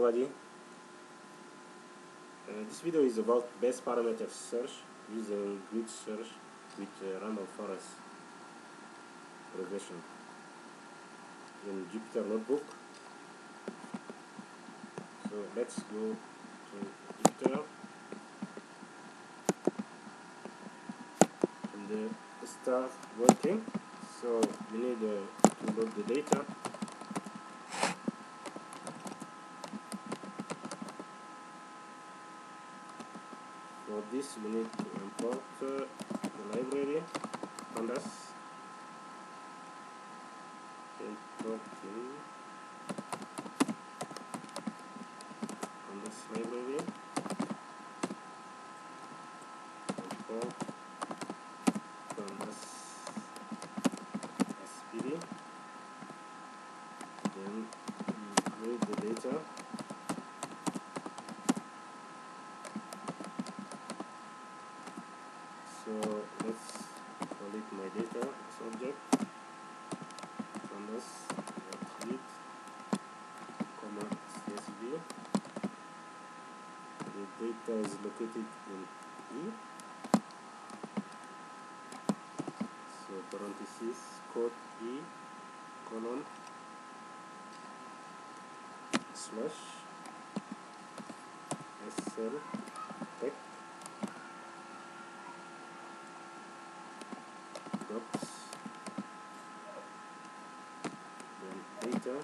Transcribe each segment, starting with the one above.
everybody. This video is about best parameter search using GridSearch with random forest regression in Jupyter Notebook. So let's go to Jupyter and start working. So we need to load the data. For this we need to import the library pandas, importing pandas library, import pandas SPD, then read the data. So let's delete my data as object, pandas read, CSV. The data is located in E. So parenthesis code E colon slash SL tech docs, then data,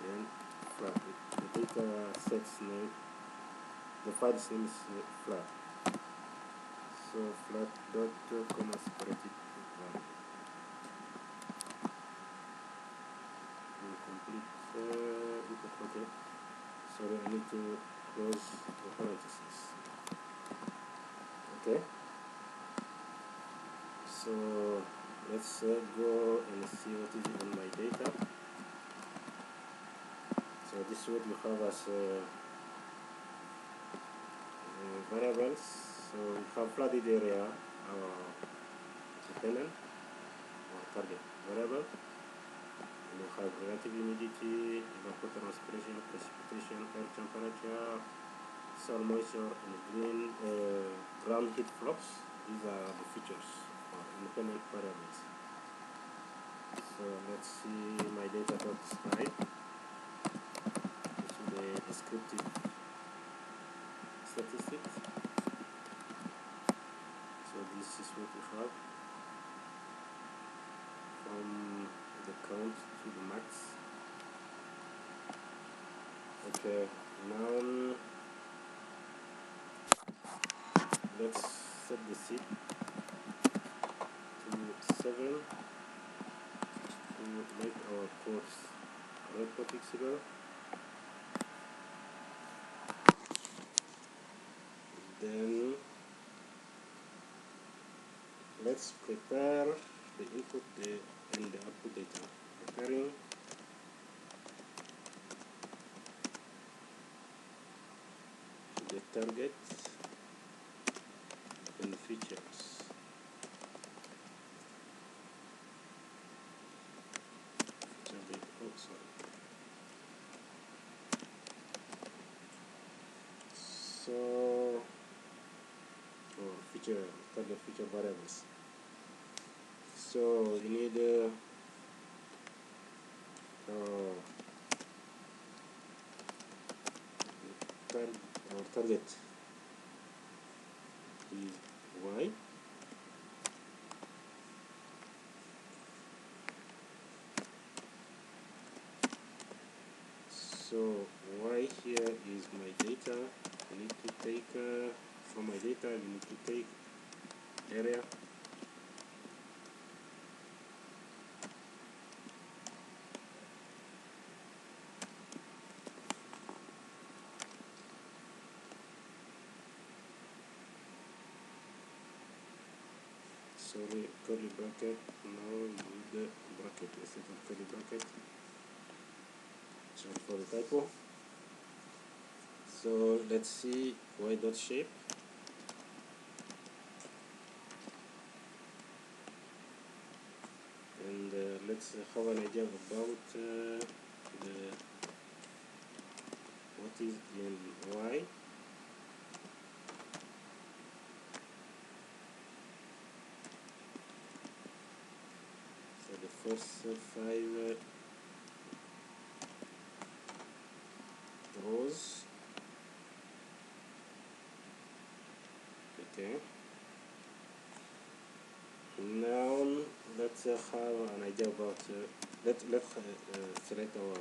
then flat. The data sets name, the file's name is flat. So flat dot comma separated value. Incomplete input. Okay. Sorry, I need to close the parentheses. Okay. So let's go and see what is in my data. So this is what you have as variables. So we have flooded area, our dependent or target variable. And we have relative humidity, evapotranspiration, precipitation, air temperature, soil moisture, and ground heat flux. These are the features of independent variables. So let's see my data.slide. This is the descriptive statistics. So this is what we have from the count to the max. Okay, now let's set the seed to 7 to make our course reproducible. Then let's prepare the input and the output data. Preparing the target and features. So target feature variables. So you need our target is Y. So Y here is my data. I need to take from my data. You need to take area. Sorry, curly bracket. Now you need the bracket instead of curly bracket. Sorry for the typo. So let's see Y dot shape. And let's have an idea about what is in Y. So the first 5 rows. Okay. Now let's have an idea about let's select our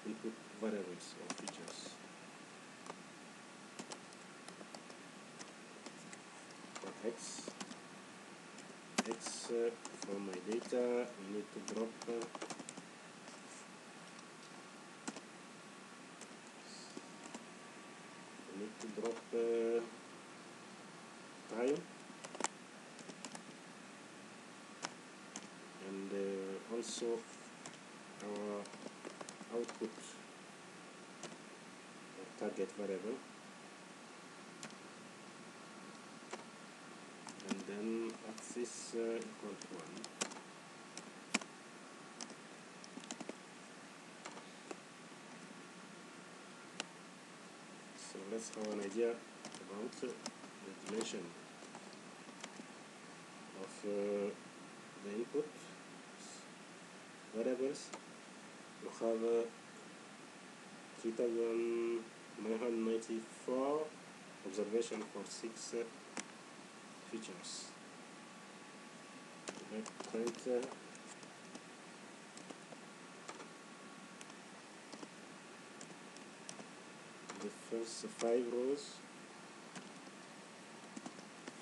input variables or features. For x from my data, we need to drop time, and also our output or target variable, and then axis equal to 1. So let's have an idea about the dimension of the input variables. You have 3994 observation for 6 features. Let's print the first 5 rows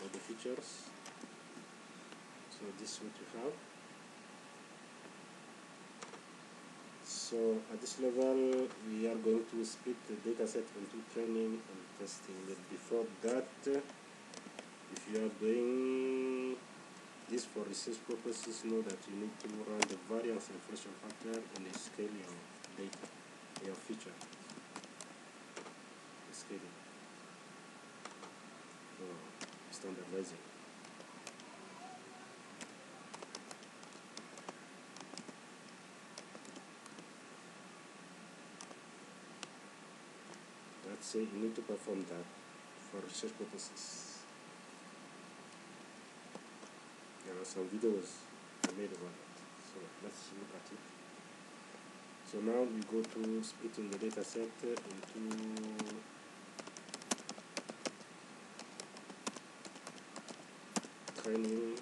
of the features. So this is what you have. So at this level we are going to split the dataset into training and testing. But before that, if you are doing this for research purposes, know that you need to run the variance inflation factor and scale your data, your feature. Scaling or standardizing. Let's say you need to perform that for research purposes. There are some videos I made about it, so let's look at it. So now we go to splitting the data set into training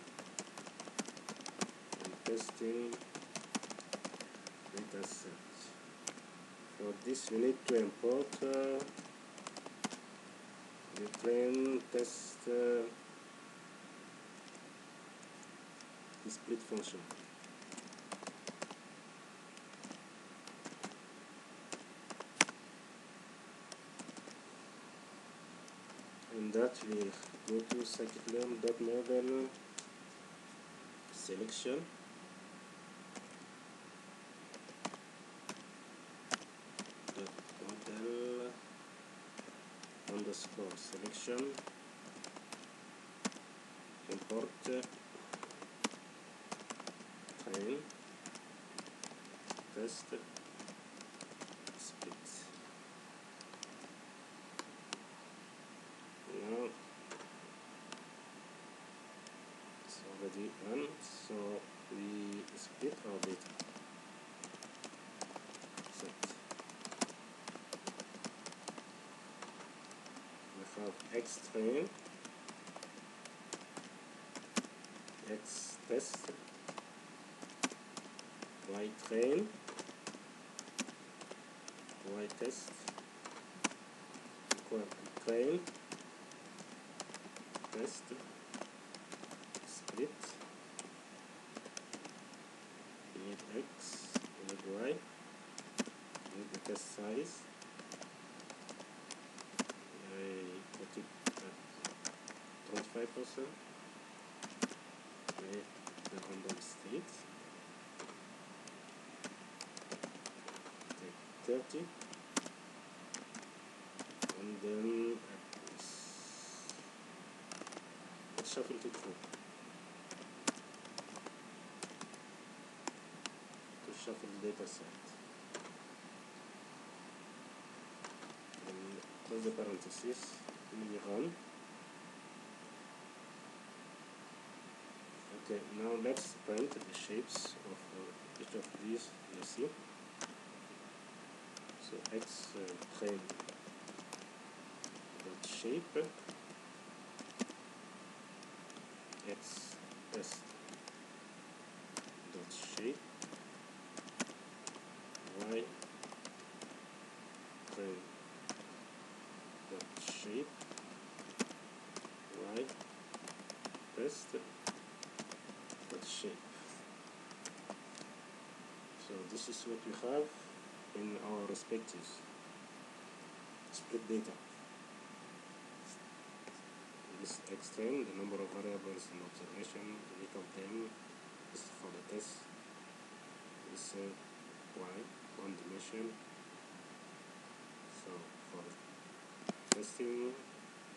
and testing data set. For this we need to import the train test split function. And that we go to scikit-learn.model selection, model underscore selection, import train test split. Now it's already run, so we split our data set. We have X train, X test, Y train, Y test equal to train test split. We need X, we need Y, we need the test size. I put it at 25%. Okay, the random state. Take 30, and then let's shuffle to true. To shuffle the data set. close the parentheses, we run. Okay, now let's print the shapes of each of these. You see, so x train dot shape, x test dot shape, y train dot shape, y test dot shape. So this is what we have in our respective split data. This extend the number of variables in observation, unique of them. This is for the test. This y, one dimension. So for testing,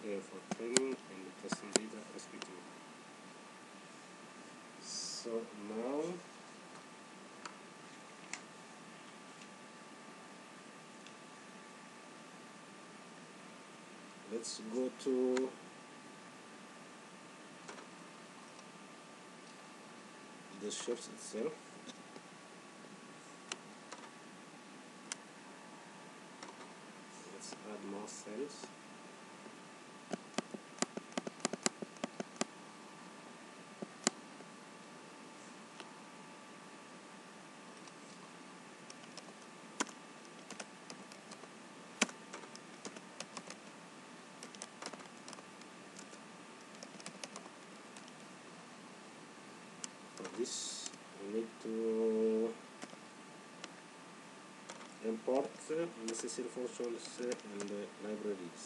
for training and testing data respectively. So now let's go to the shapes itself. Let's add more cells. For this, we need to import necessary functions and libraries.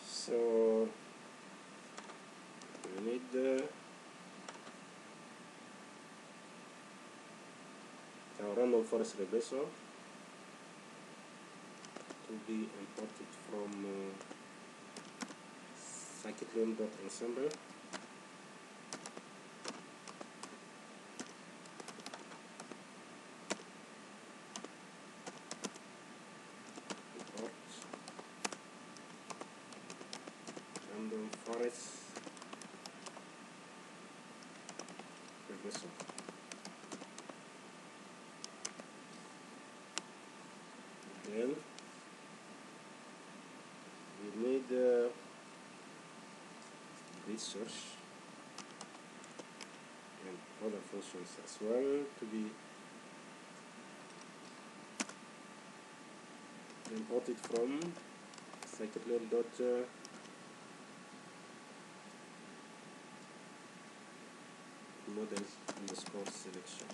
So we need our random forest regressor to be imported from scikit-learn.ensemble. Import random forest regressor. Then we need GridSearch and other functions as well to be imported from scikit-learn. Model underscore selection.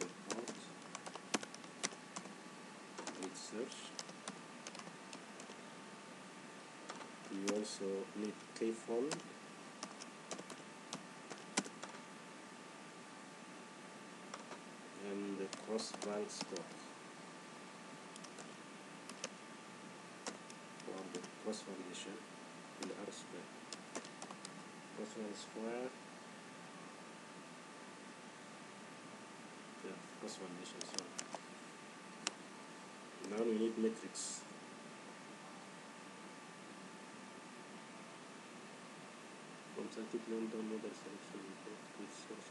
Import GridSearch. We also need kfont and the cross-val score for the cross-validation in the R square. Cross-val square, yeah, cross-validation, sorry. Now we need metrics. From scikit-learn model selection, import GridSearch.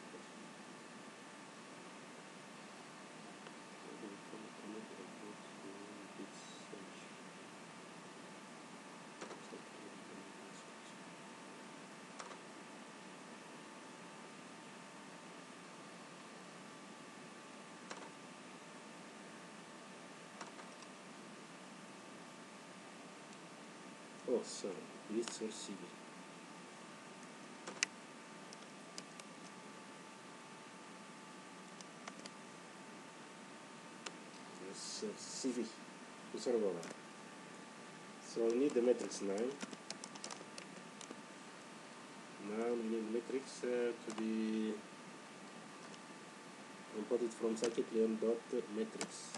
Oh, sorry, GridSearchCV. CV. Sorry about that. So we need the matrix 9. Now we need matrix to be import it from scikit-learn.metrics.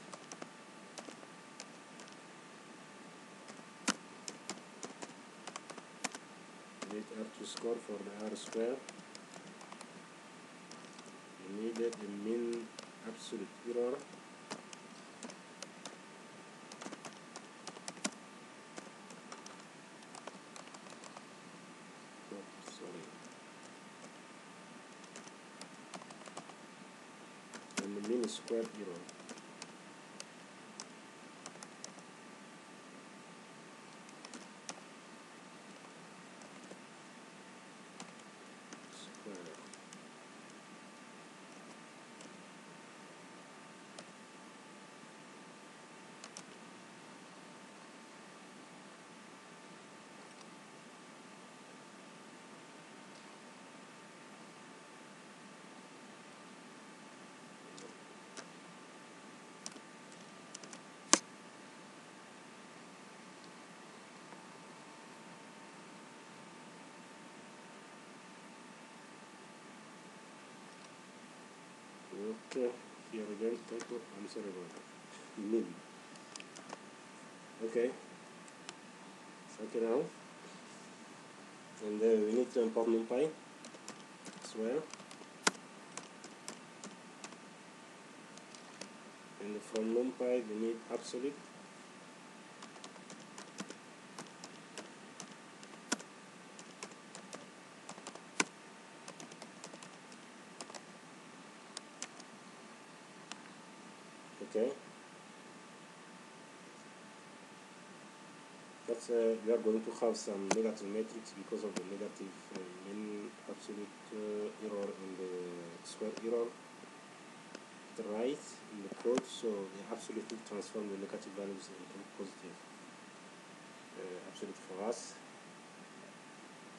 We need R2 score for the R square. We needed a mean absolute error. And the mean square error. Square. Okay, here again, typo, I'm sorry about that. Mean. Okay, okay now. And we need to import NumPy as well. And from NumPy we need absolute. Okay. But we are going to have some negative matrix because of the negative mean absolute error and the square error. Right in the code, so we absolutely transform the negative values into positive absolute for us.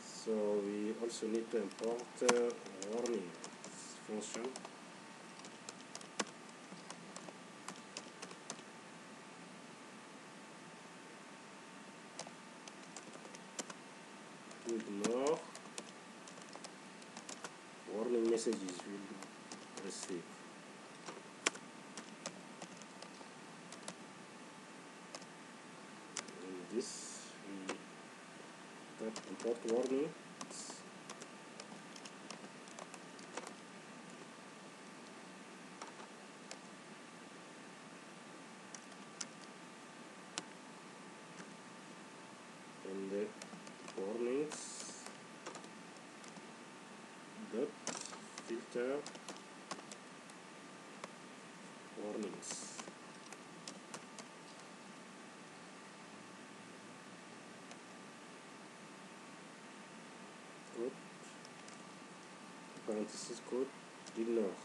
So we also need to import warning function. To ignore warning messages will receive. And this we type import warning. And the warnings dot filter warnings. Code parenthesis code ignore.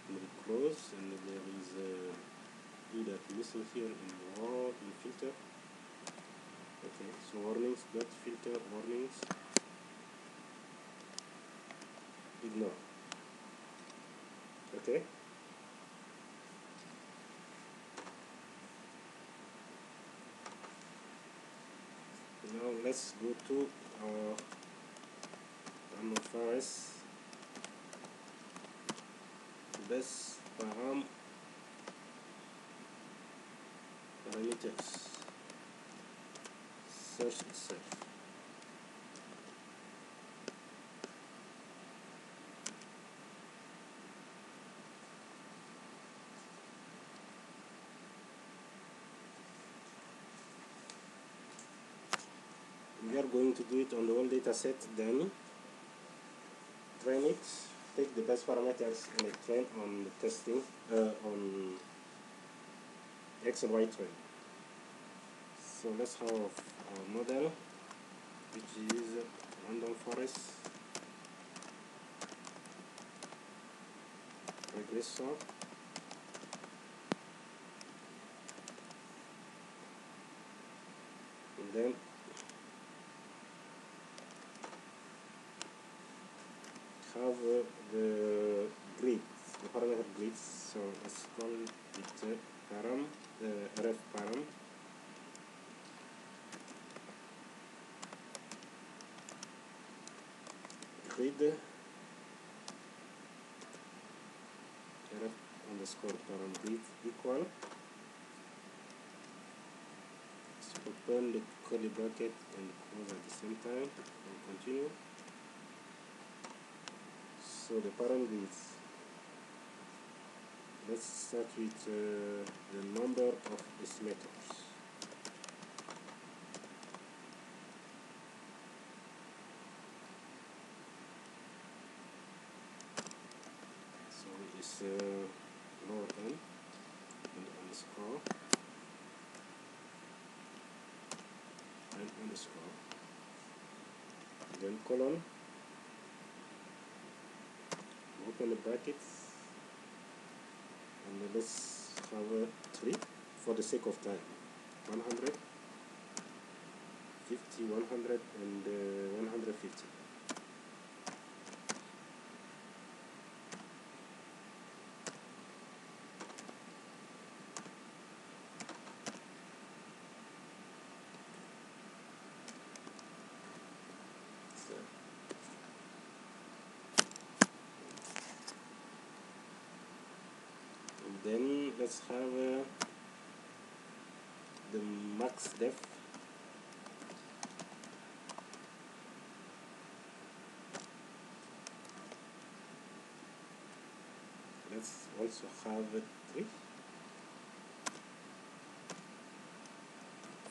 And we close, and there is a e that missing here in filter. Okay, so warnings dot filter warnings ignore. Okay. Now let's go to our random forest best parameters search itself. We are going to do it on the whole data set, then train it, take the best parameters and train on the testing on X and Y train. So let's have our model, which is random forest regressor. And then have the grid, the parameter grids. So let's call it param, RF param. Grid underscore parent grid equal. So open the curly bracket and close at the same time and continue. So the parent grids, let's start with the number of estimators. So it's lower n and underscore and underscore, then colon, open the brackets, and let's have 3 for the sake of time. 100, 50, 100, and 150. Then let's have the max depth. Let's also have 3.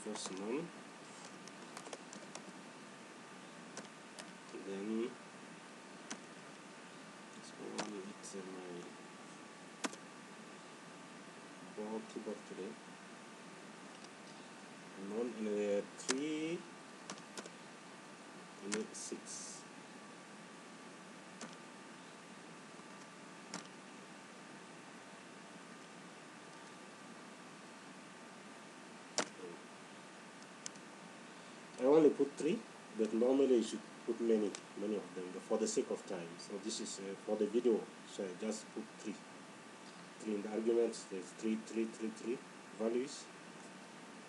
First none. Then this one, it's my keyboard today. None in 3 and 6. I only put 3, but normally you should put many of them for the sake of time. So this is for the video, so I just put 3. 3 in the arguments. There's 3 values,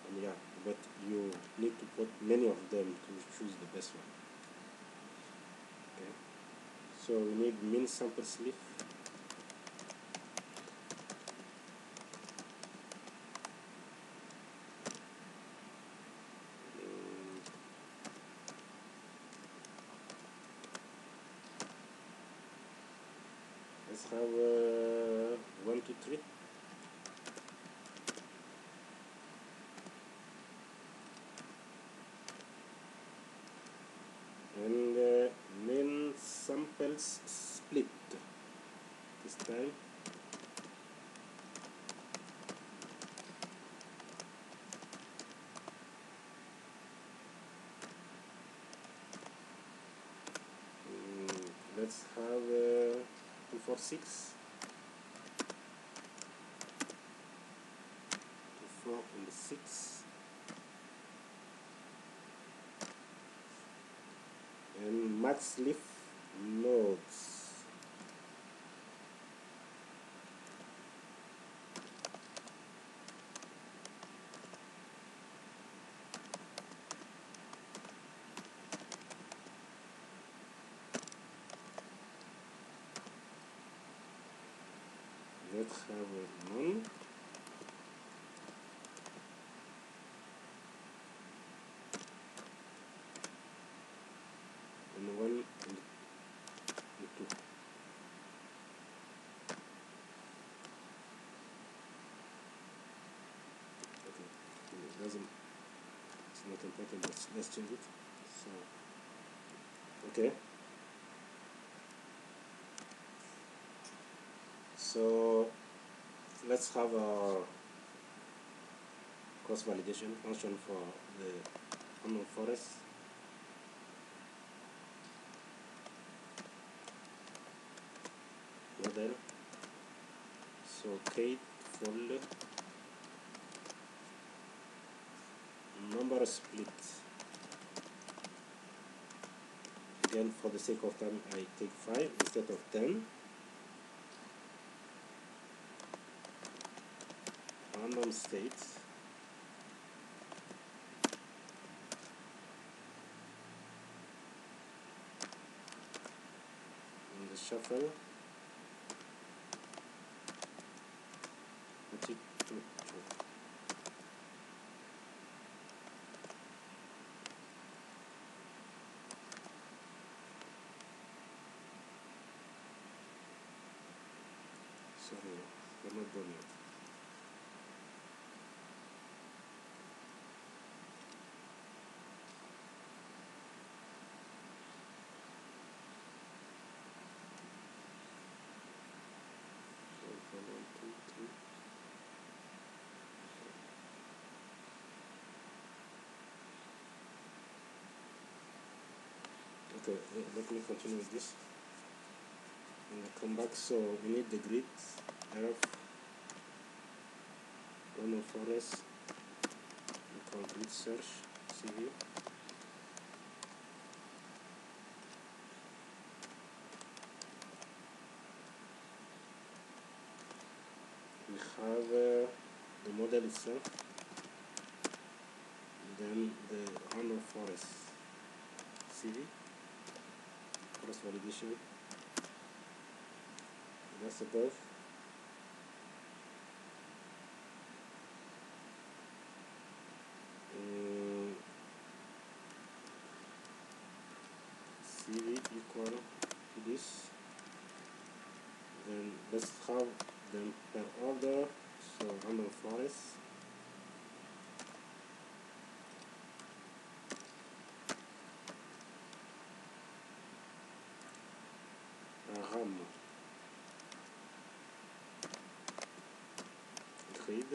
and yeah, but you need to put many of them to choose the best one. Okay, so we need min sample slip. Let's have 1, 2, 3. And min samples split this time. Let's have 2, 4, 6. 2, 4, and 6. And max lift nodes. Let's have none. And 1 and 2. Okay, it doesn't. It's not important. Let's change it. So okay. So let's have our cross validation function for the unknown forest. Model. So create folder, number split. Again, for the sake of time, I take 5 instead of 10. Random states. And the shuffle. We're not done yet. One, two, three. Okay, let me continue with this. And I come back. So we need the grid, RF random forest. We call GridSearchCV. We have the model itself, then the random forest CV, cross validation. That's above. CV equal to this. Then let's have them per order. So random forest. RAM grid.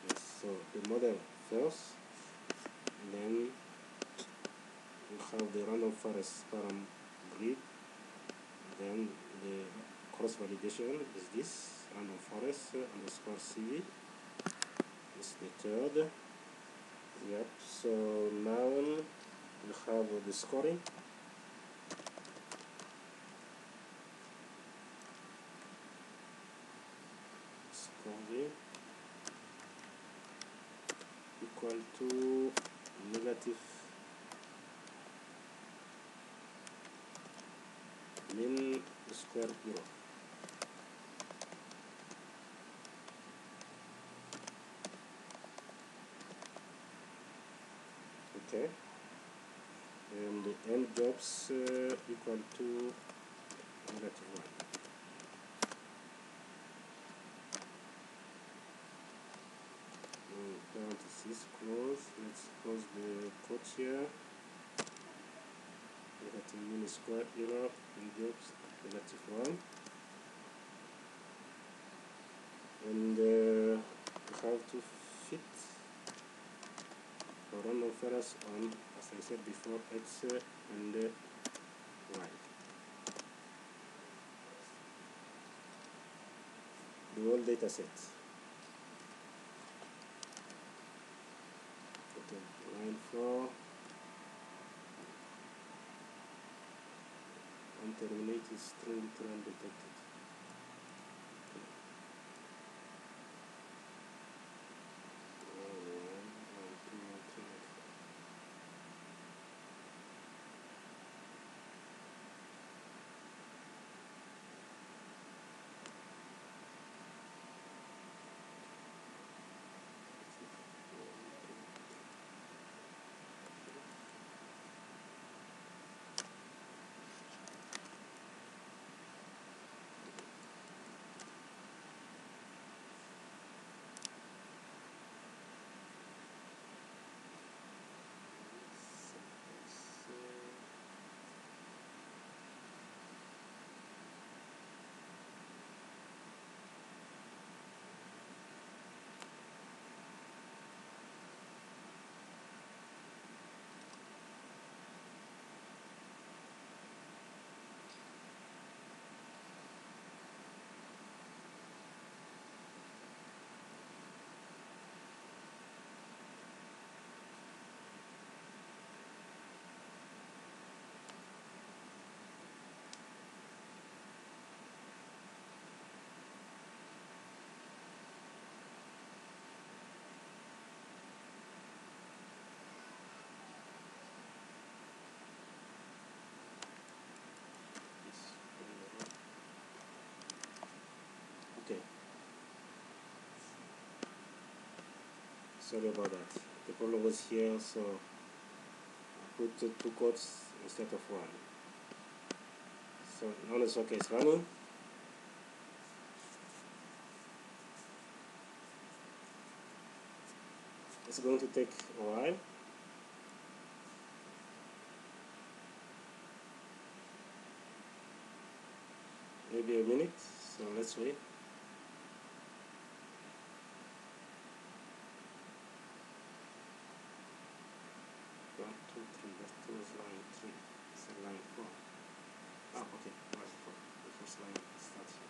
Yes, so the model first, then we have the random forest param grid, then the cross validation is this random forest underscore CV is the third. Yep, so now we have the scoring. Equal to negative min square error. Okay, and the end jobs equal to -1. Parenthesis close. Let's close the quote here. Negative min square error in jobs -1, and we have to fit the random forest on, as I said before, X and Y. The whole data set. Okay, line 4. Unterminated string return detected. Okay. Sorry about that. The problem was here, so I put two quotes instead of one. So now it's okay, it's running. It's going to take a while. Maybe a minute, so let's wait. One, two, three. That was line 3. It's a line 4. Ah, okay, line 4. The first line starts here.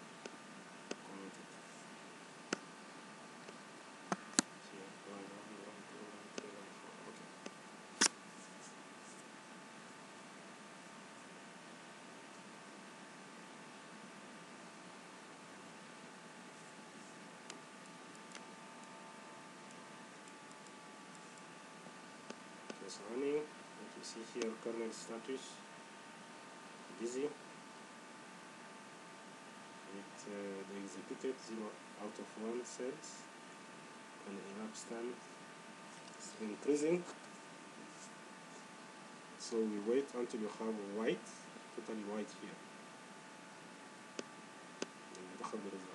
Commented. Here, line 1, line 2, line 3, line 4. Okay. It's running. What you see here, kernel status. Busy. They executed 0 out of 1 cells, and elapsed time is increasing. So we wait until you have white, totally white here, and we have the result.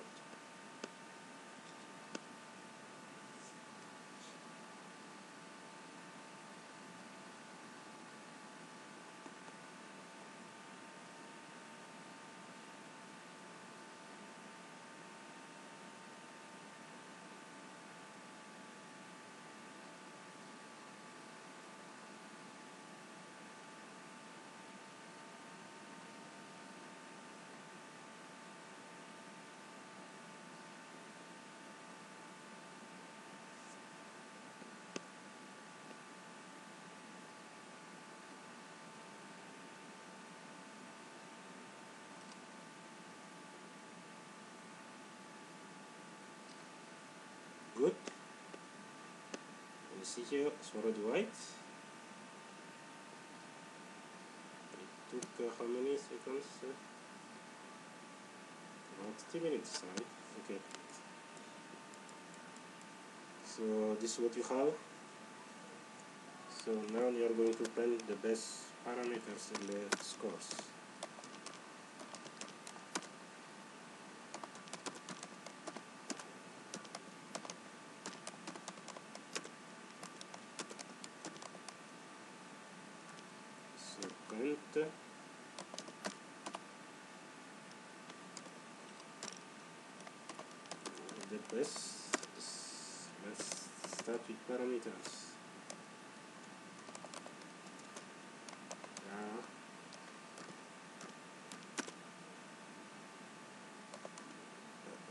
Good. You see here, it's already white. It took how many seconds? About 3 minutes, right? Okay. So this is what you have. So now you are going to print the best parameters in the scores. So print the best. Let's start with parameters.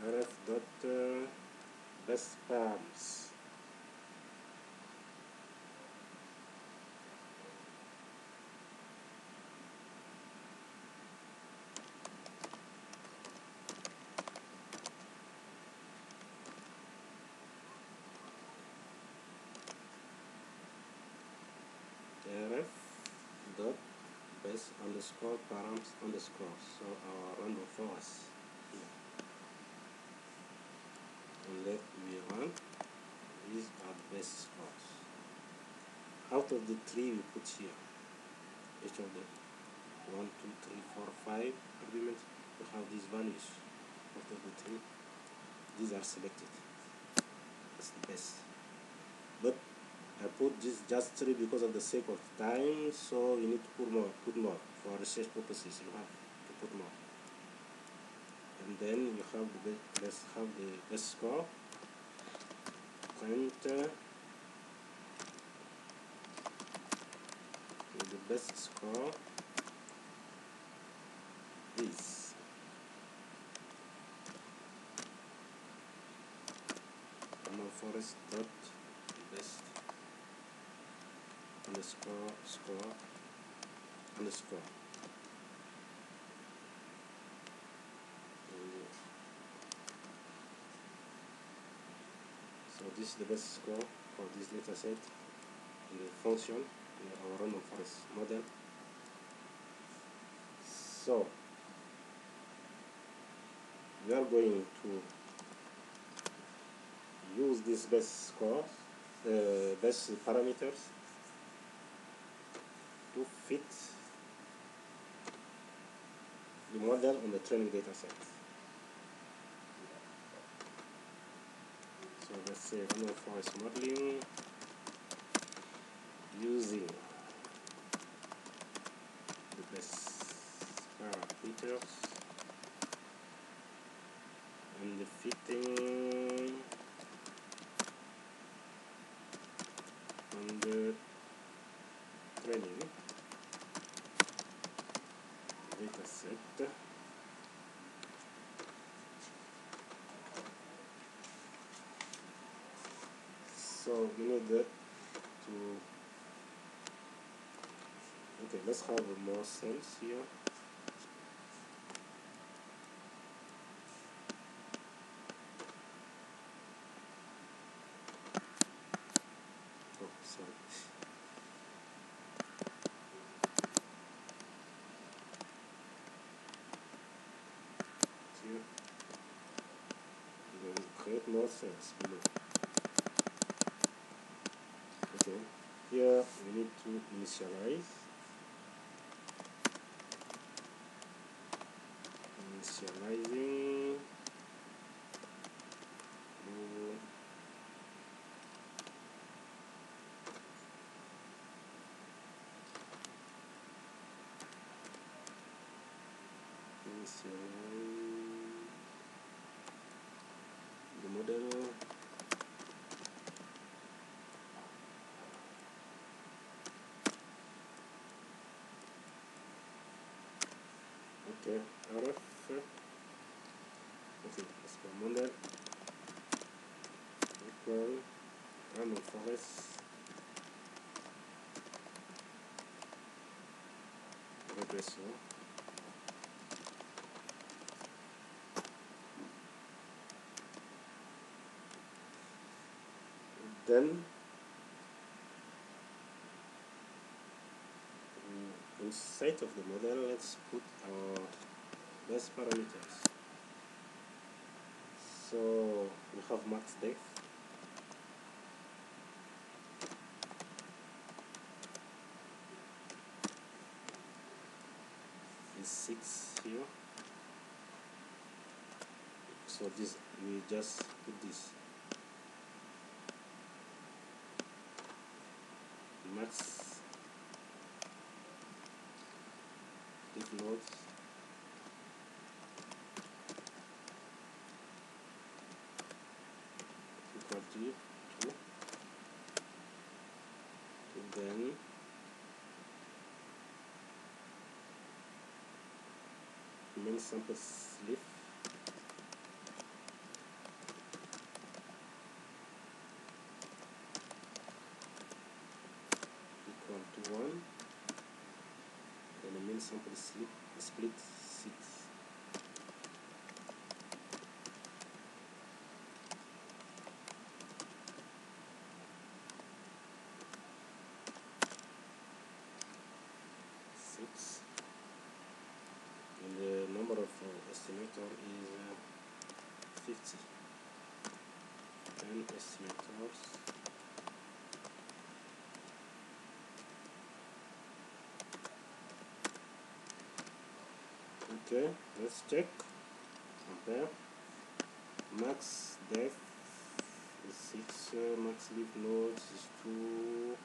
RF best params. RF dot best underscore params underscore. So our random forest here. And let me run. These are the best scores. Out of the 3 we put here, each of the 1, 2, 3, 4, 5 arguments, you have these values. Out of the 3, these are selected. That's the best. But I put this just 3 because of the sake of time, so you need to put more for research purposes. You have to put more, and then you have the let's have the best score. Print the best score is forest dot best underscore score underscore. So this is the best score for this data set in the function in our random forest model. So we are going to use these best scores, best parameters to fit the model on the training data set. So let's say random forest modeling parameters and the fitting on the training data set. So we need to, okay, let's have more cells here. Oh, sorry. Here, then create more cells below. Okay, here we need to initializing the model. Okay, RF. Okay, let's go model equal random forest regressor. Then inside of the model, let's put our base parameters. So we have max depth, is 6 here. So this, we just put this max depth nodes equal to 2. Then main sample slip equal to 1, and the main sample slip split 6. And the number of estimator is 50. 10 estimators. Okay, let's check, compare. Max depth is 6, max leaf nodes is 2,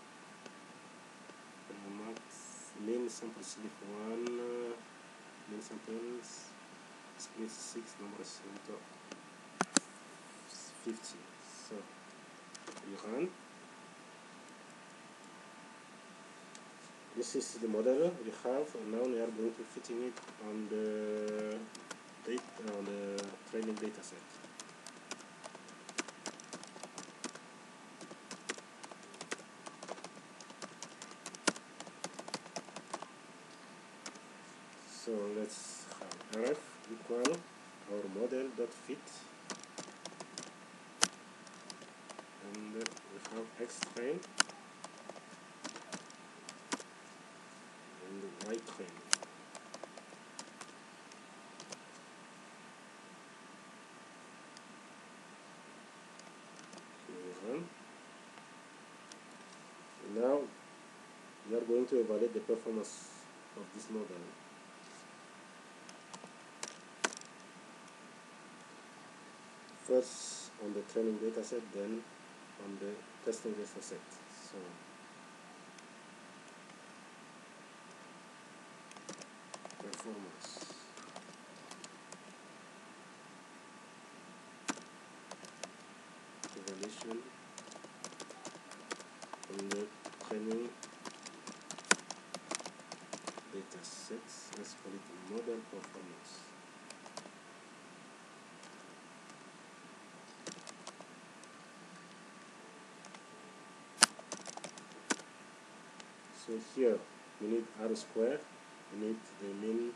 max main sample slip 1, main samples split 6, number of estimator 50. So we run. This is the model we have, and now we are going to fitting it on the training data set. So let's have RF equal our model dot fit, and we have X train and Y train. Now we are going to evaluate the performance of this model. First on the training data set, then on the testing data set. So performance. prediction on the training data sets. Let's call it model performance. So here we need R square, we need the mean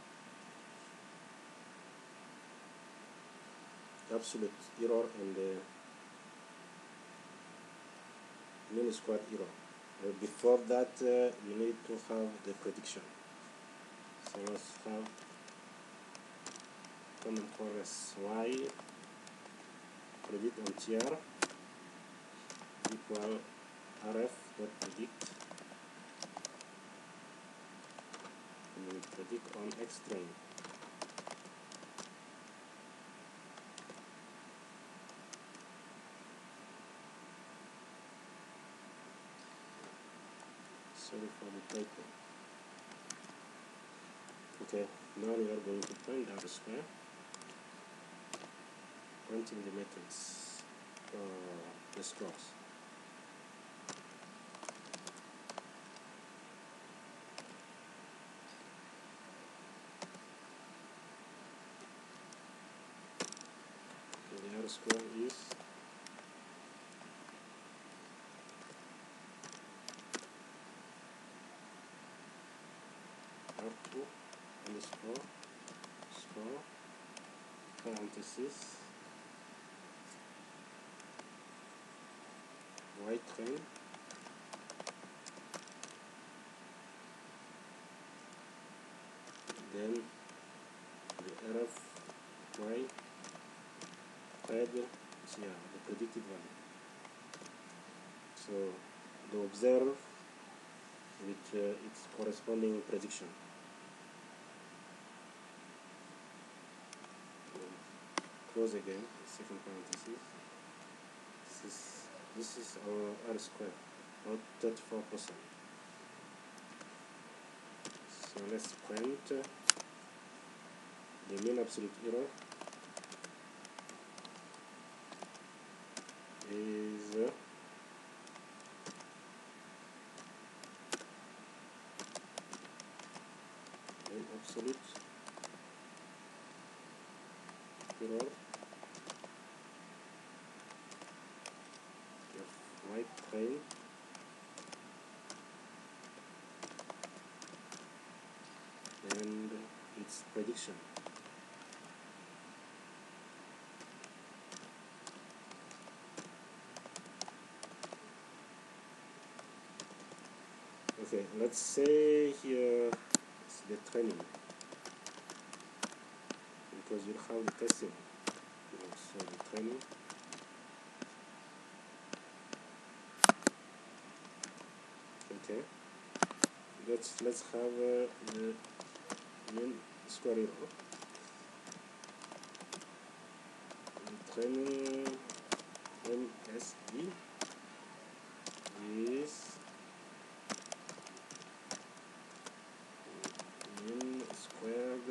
absolute error and the mean squared error. Before that, you need to have the prediction. So let's have common chorus y predict on tr equal rf dot predict, and we predict on x train. Sorry for the typo. Okay, now we are going to print R square, printing the methods for the scores. Okay, the R square is R2 underscore score parenthesis y train then the RF y pred, the predicted value. So to observe with its corresponding prediction. Close again, second parenthesis. This is our R square, not 34%. So let's print the mean absolute error is mean absolute error of y train and its prediction. Okay, let's say here it's the training, because you have the testing. So the training, okay. Let's have the mean square error. The training MSE is mean squared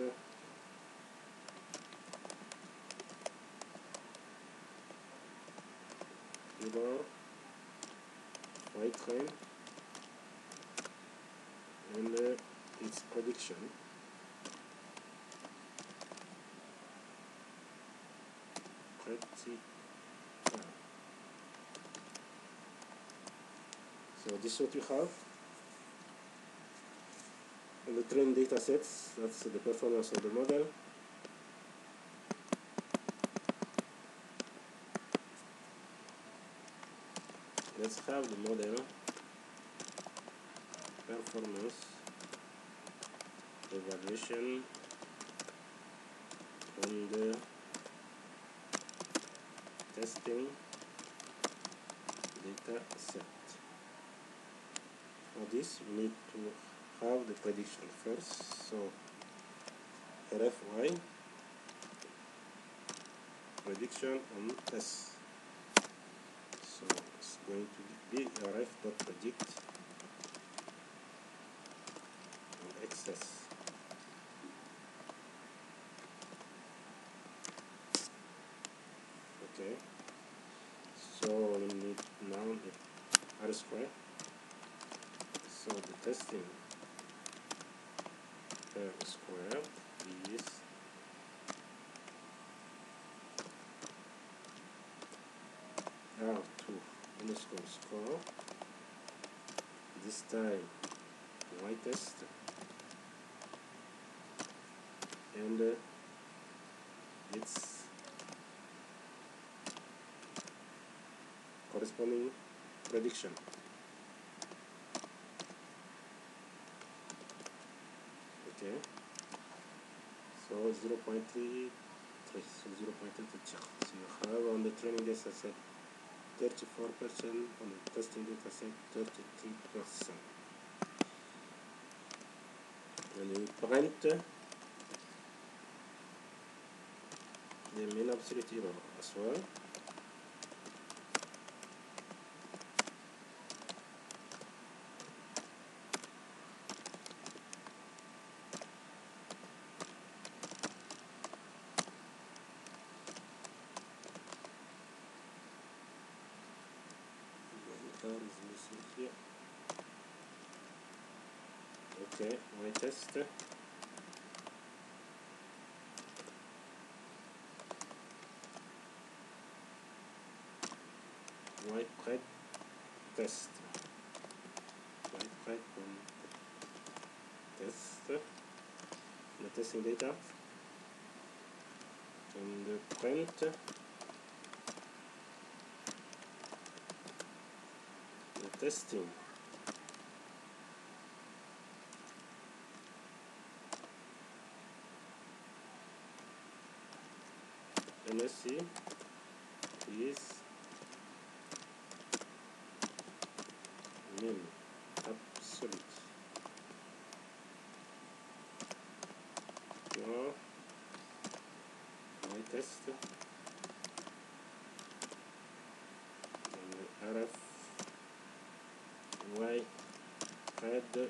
error y train and its prediction. So this is what you have. And the trained data sets, that's the performance of the model. Let's have the model performance evaluation on the testing data set. For this, we need to have the prediction first. So RFY prediction on S. So it's going to be RF.predict on XS. Okay. So we need So the testing per square is R2 underscore score, this time y test, and its corresponding prediction. Okay, so 0.33, so 0.33. So you have on the training data set 34%, on the testing data set 33%. And you print the mean absolute error as well. Is missing here. Okay, my test. White prep test. White prep test. The testing data. And the print. The testing. MSC is mean absolute. Now my test and RF Regressor.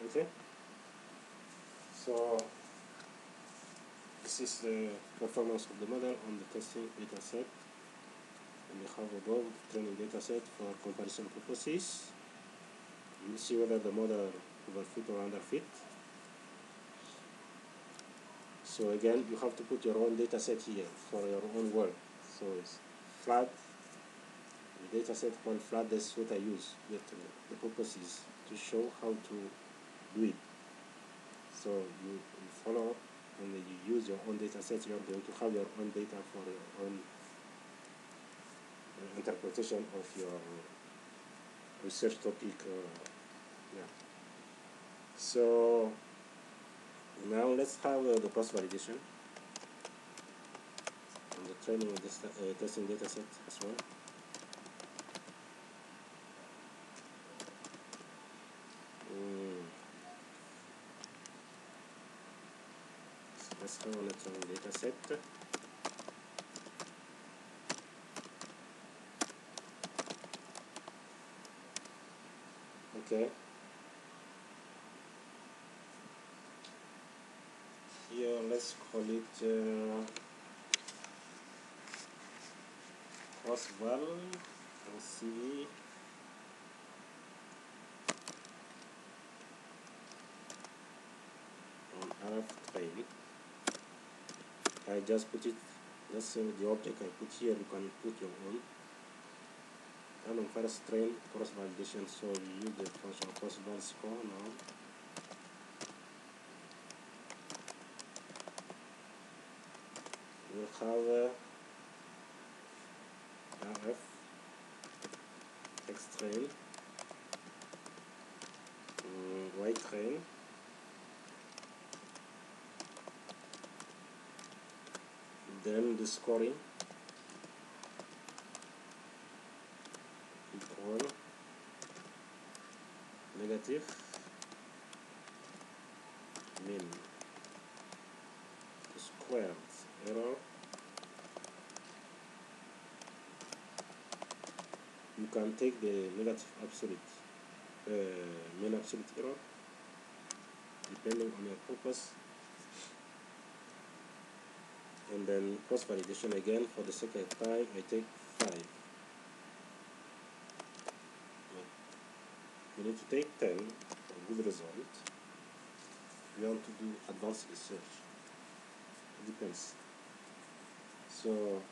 Okay, so this is the performance of the model on the testing data set, and we have above the training data set for comparison purposes. You will see whether the model overfit or underfit. So again, you have to put your own data set here for your own work. So it's flat. The data set called flat, that's what I use. But the purpose is to show how to do it. So you follow and you use your own data set. You are going to have your own data for your own interpretation of your research topic. Yeah. So now let's have the cross validation and the training of this testing data set as well. So let's have a training data set. Okay. Here, let's call it cross-val CV on RF train. I just put it, let's say the object I put here, you can put your own. And on first train, cross validation, so you use the function cross-val score now. We'll have RF X train, Y train, then the scoring equal negative mean squared error. You can take the negative absolute mean absolute error depending on your purpose, and then cross validation again. For the second time I take 5. you need to take 10 for good result. If you want to do advanced research, it depends. So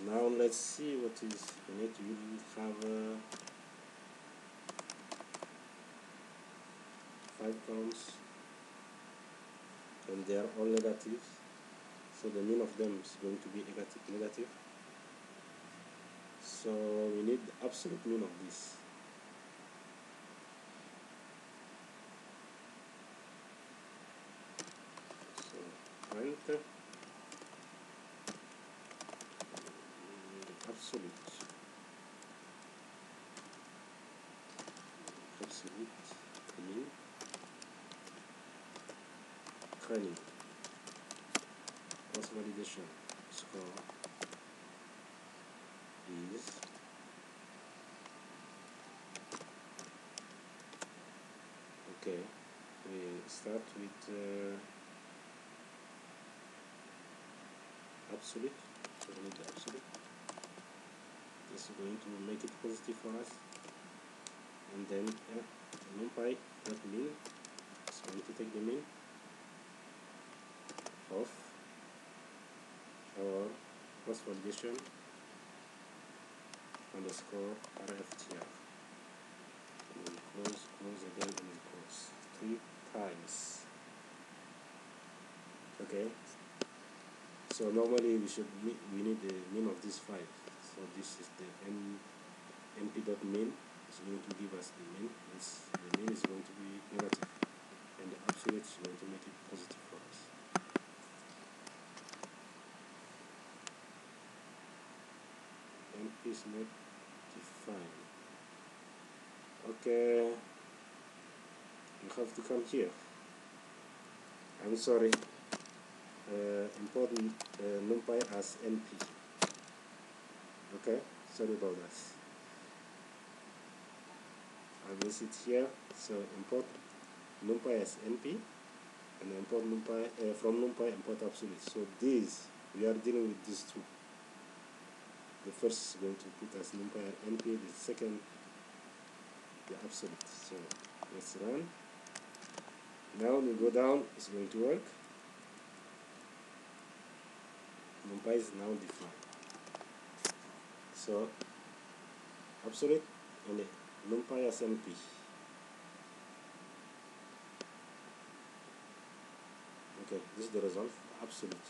now let's see what is in it. You have 5 columns and they are all negative, so the mean of them is going to be negative. So we need the absolute mean of this. So print absolute mean training cross validation score is okay. We start with absolute, so we need the absolute. This is going to make it positive for us, and then numpy dot mean is going to take the mean of our cross validation underscore RFTR. And we close again, and we close 3 times. Okay. So normally we need the mean of these 5. So this is the np dot mean is going to give us the mean. The mean is going to be negative, and the absolute is going to make it positive for us. NP is not defined. Okay, you have to come here. I'm sorry. Import numpy as np. Okay, sorry about that. I will sit here. So import numpy as np, and import numpy from numpy import absolute. So these we are dealing with these two. The first is going to put as numpy as np. The second, the absolute. So let's run. Now we go down. It's going to work. Numpy is now defined. So absolute and numpy as np. Okay, this is the result. Absolute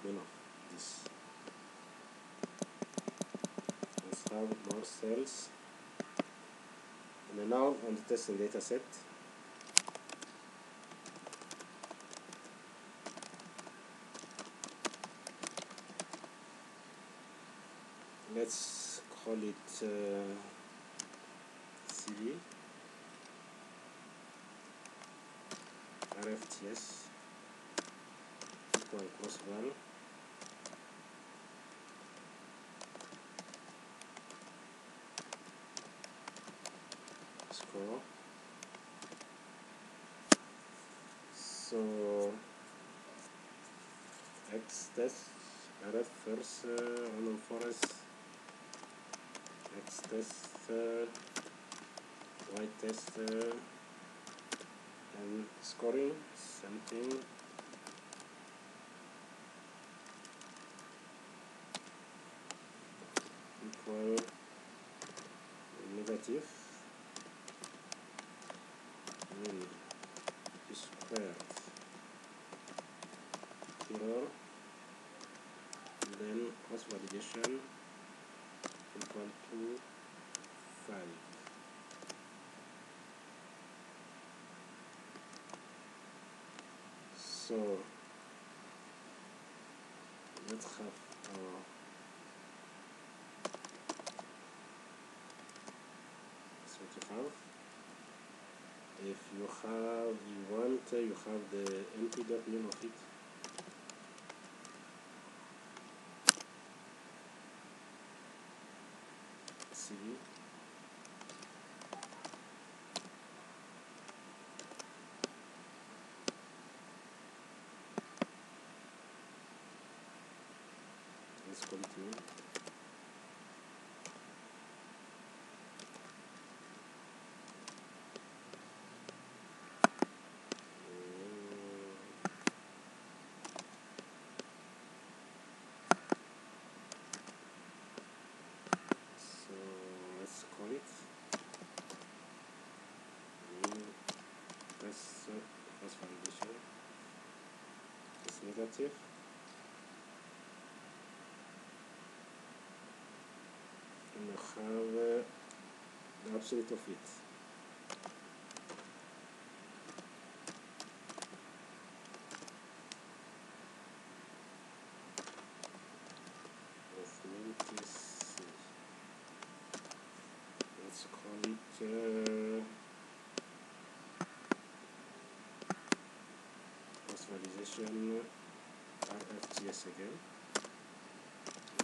mean of this. Let's have more cells. And then now on the testing data set, let's call it CV RFTS equal crossval score. So X test RF first random forest, X test Y test and scoring something equal negative mean squared error, and then cross validation equal to 5. So let's have our if you want you have the np dot mean of it. CV let's call it mean. negative. And I have the absolute of it. Let's call it personalization RFTS again.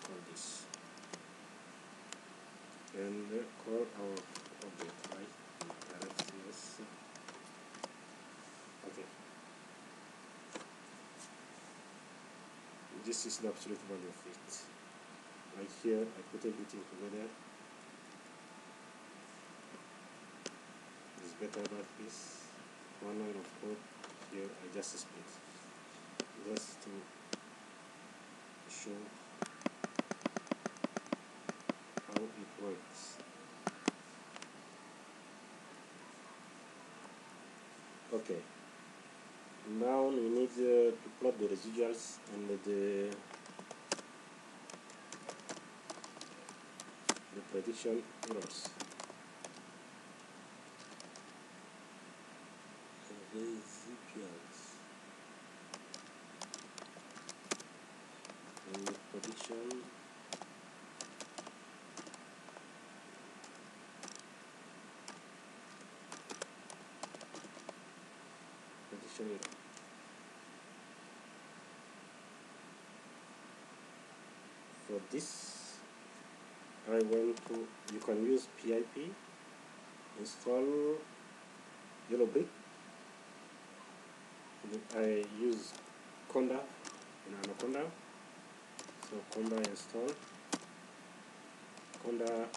Call this and call our object right RFTS. Okay, this is the absolute value of it. Right here, I put everything together. It's better about this. One line of code here, I just split just to show how it works. Okay, now we need to plot the residuals and the prediction errors. Residuals and the prediction error. For this, I want to, you can use PIP, install yellow brick. I use Conda in Anaconda, so Conda install, Conda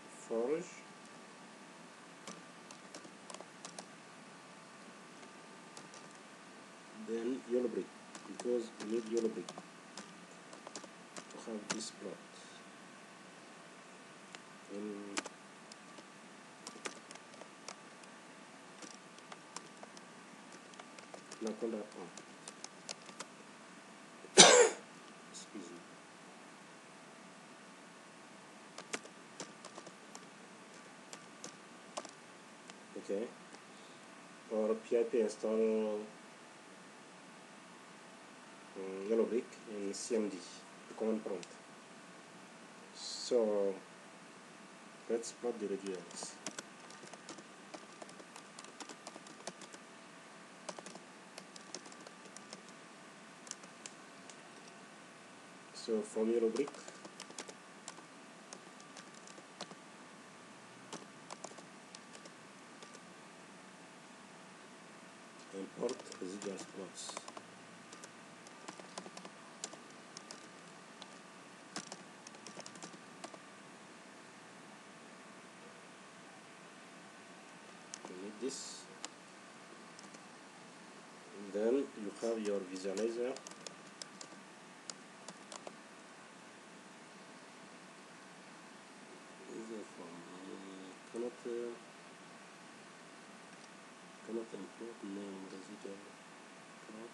Forge, then yellow brick, because we need yellow brick to have this plot. And Anaconda on. Excuse me. Okay, or PIP install yellow brick in CMD, the command prompt. So let's plot the residuals. So from yellow brick, import residuals plots. You need this. And then you have your visualizer. Cannot import name residual plot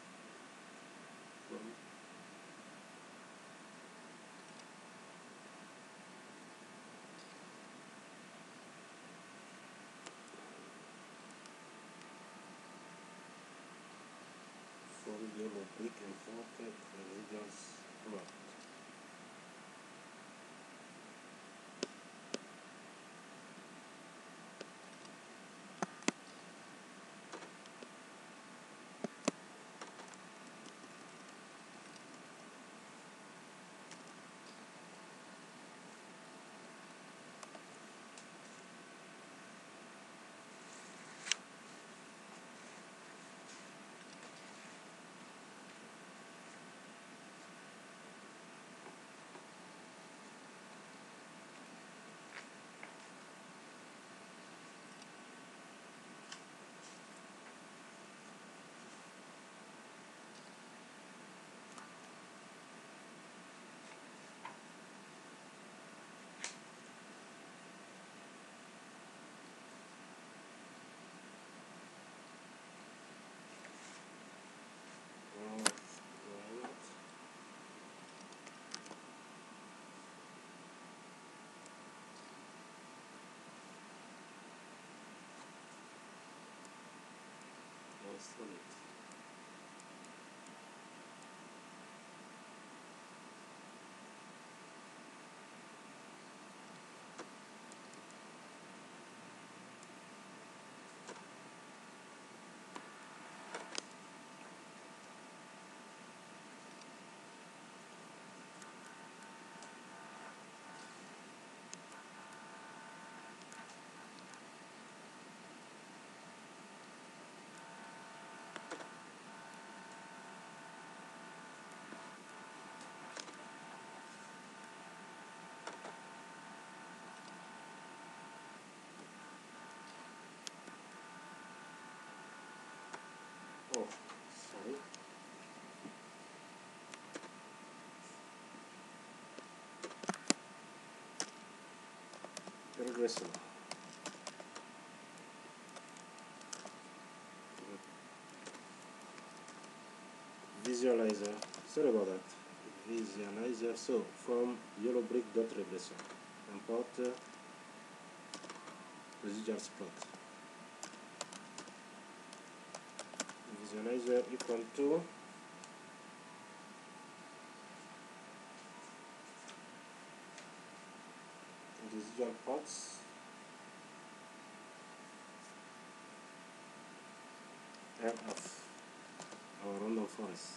from yellow brick imported residuals plot. Oh, sorry. Regressor. Visualizer. Sorry about that. Visualizer. So from yellow brick dot regressor, import residual plot. Visualizer equal to residual plots RF, our random forest.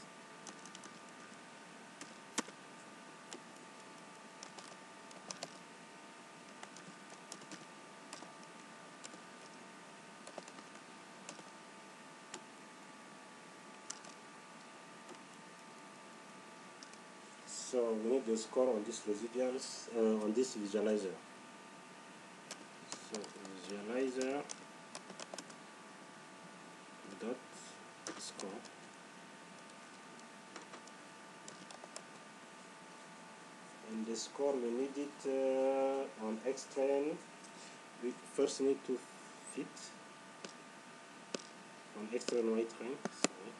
So we need the score on this residuals, on this visualizer. So visualizer dot score. And the score we need it on X train. We first need to fit on X train Y train. Sorry.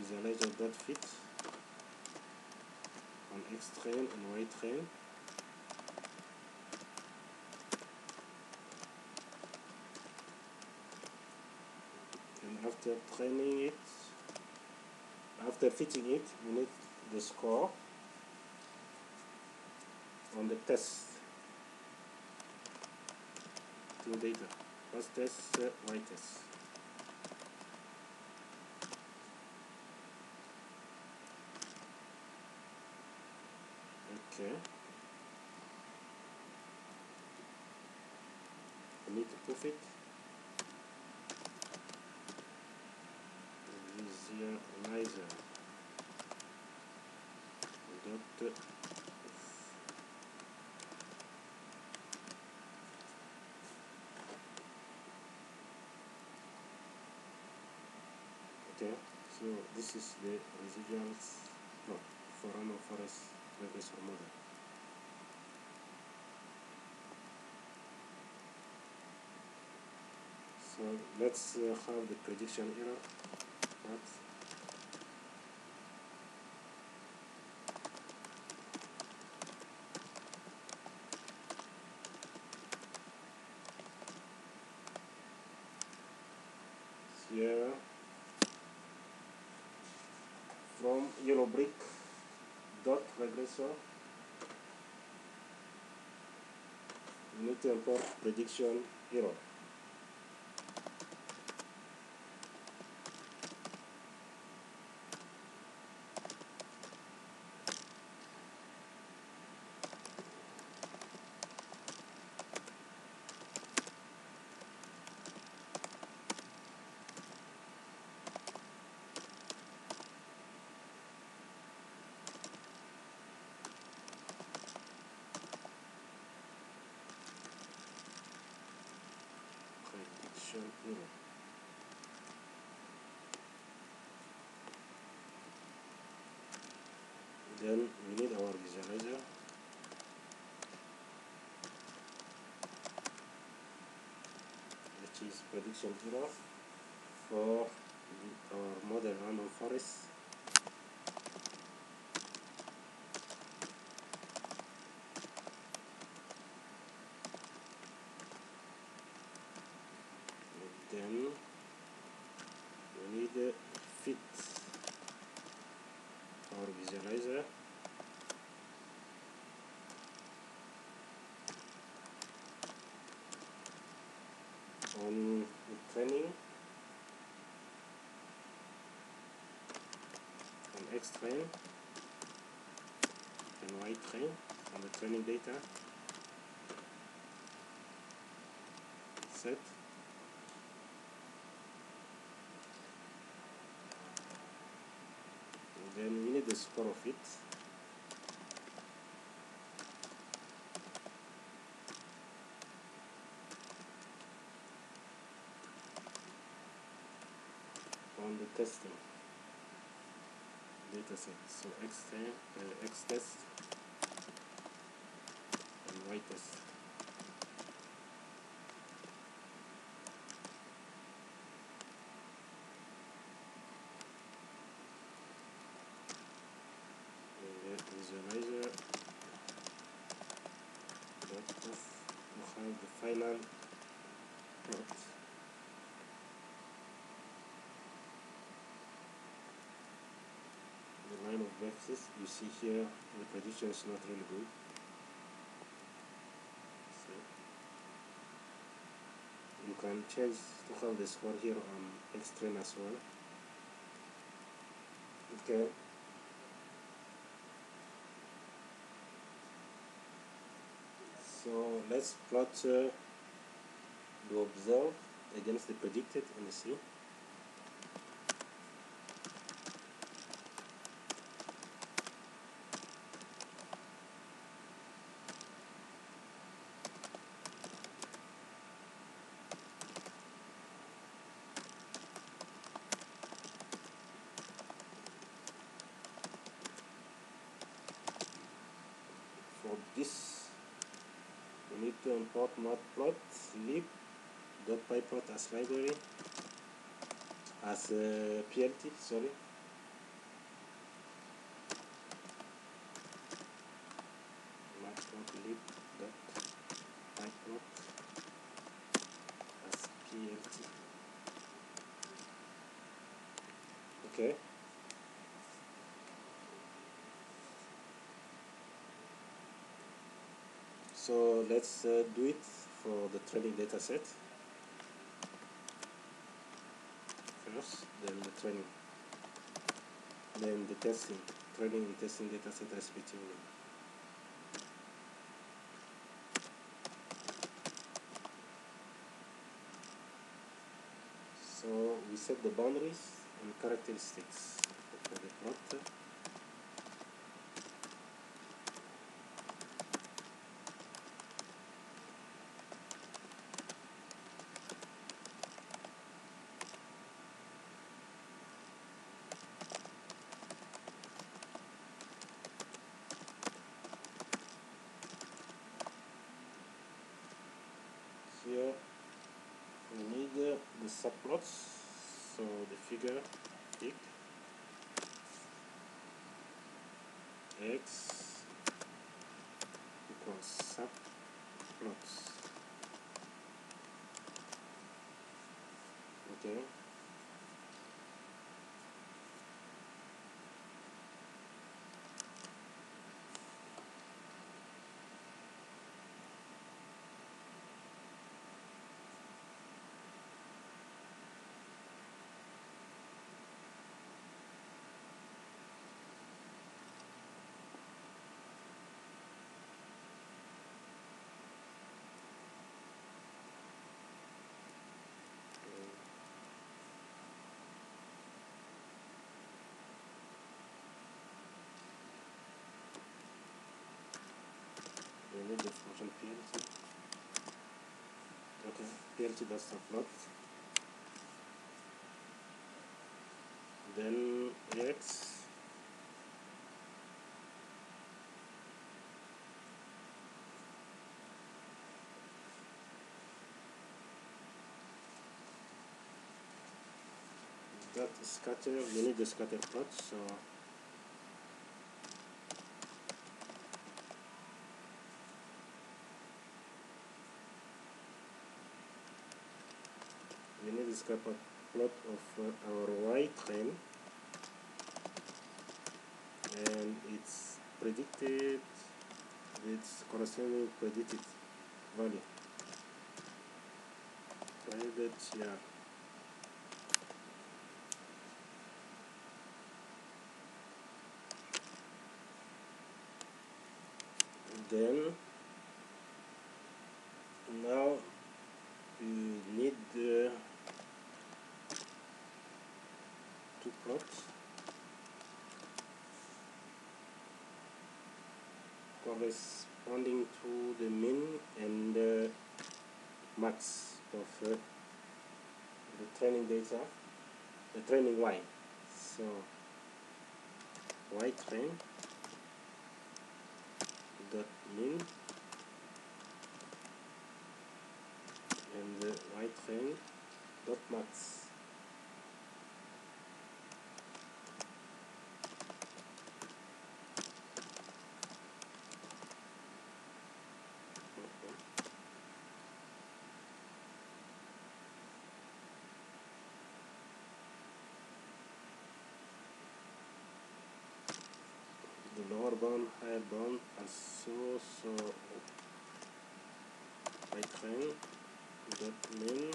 Visualizer dot fit on X train and Y train. And after training it, after fitting it, we need the score on the test. Two data. First test, Y test. Okay. I need to proof it. Visualizer dot okay, so this is the residuals plot for random forest regressor model. So let's have the prediction error part. Here from yellow brick dot regressor, we need to import prediction error. Prediction error. Then we need our visualizer. Which is prediction error for our model random forest. Then we need a fit our visualizer on training on X train and Y train on the training data set. Then we need the score of it. testing dataset. So X test and Y test. And the visualizer dot test to have the final plot. The line of boxes you see here, the prediction is not really good. So you can change to have the score here on X-Train as well. Okay. So let's plot the observed against the predicted and see. For this, we need to import matplotlib.pyplot as library, as PLT, sorry. Matplotlib.pyplot as PLT. Okay. So let's do it for the training data set first, then the training, then the testing, training and testing data set respectively. So we set the boundaries and characteristics for the plot. Here we need the subplots, so the figure tick x equals subplots. Okay. We need the function PLT. Okay, PLT does subplot. Then x dot scatter. We need the scatter plot, so we need the scatter plot of our Y train, and it's predicted, its corresponding predicted value. Private here. Then now you need to plot corresponding to the min and max of the training data. the training y. So y train dot min and y train dot max. The lower bound, higher bound are so y train dot min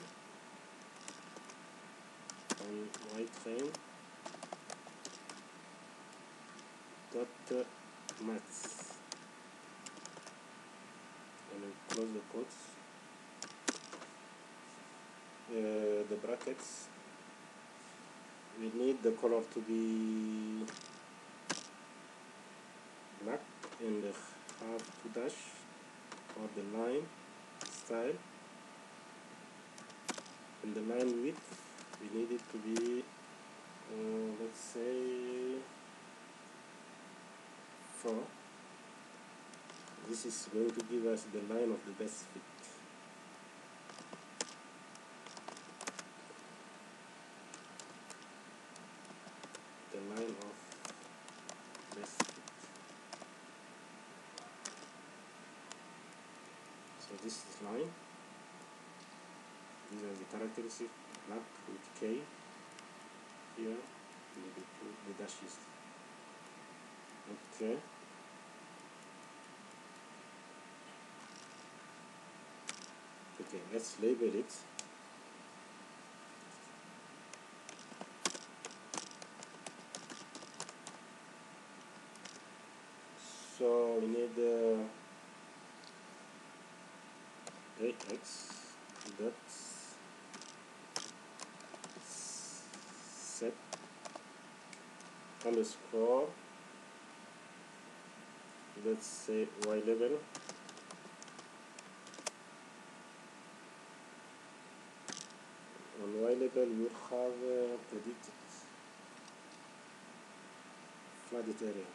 and y train dot max, and then close the quotes, the brackets. We need the color to be black and have two dash for the line style, and the line width we need it to be let's say 4. This is going to give us the line of the best fit. The line of best fit. So this is line. These are the characteristics. Black with K here, the dashes. Okay. Okay, let's label it. So we need AX dot set underscore, let's say Y level, on Y level you have predicted flooded area.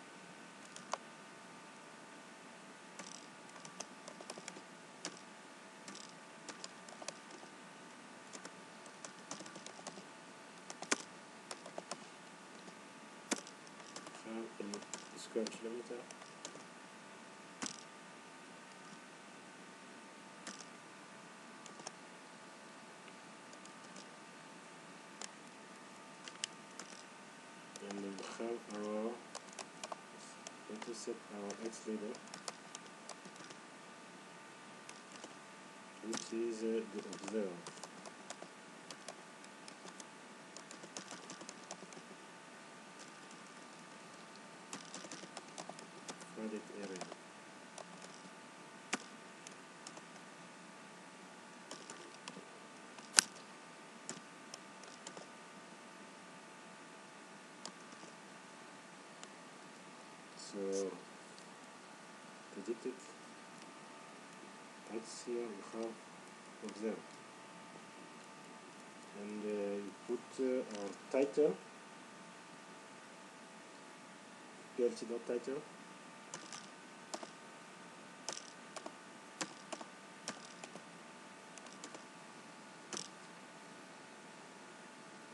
In square kilometer. And we have our, going to set our X label, which is the observe. Flooded area. So predicted X here we have observe, and you put our title, PLT.title,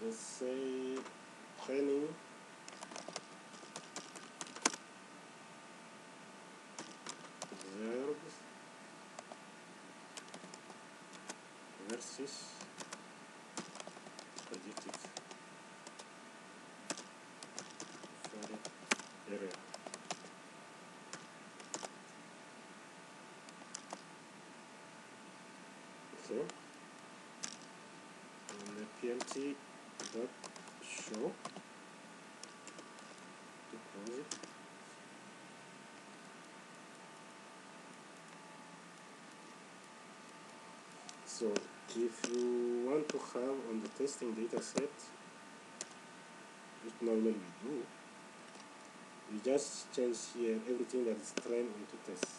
let's say training observed versus predicted flooded area. Okay, and the PLT dot show, to close it. So if you want to have on the testing data set, which normally we do, we just change here everything that is trained into test.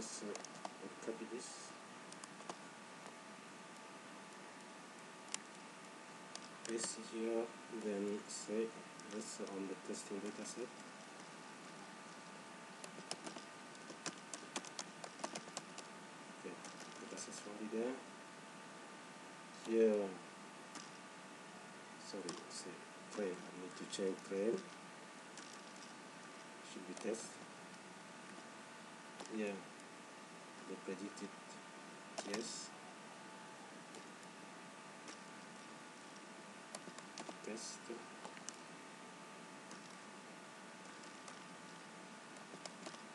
let's copy this. Paste here, then say this on the testing dataset. Okay, dataset's already there. Here, sorry, say train. I need to change train. Should be test. Yeah, the predicted yes. Test.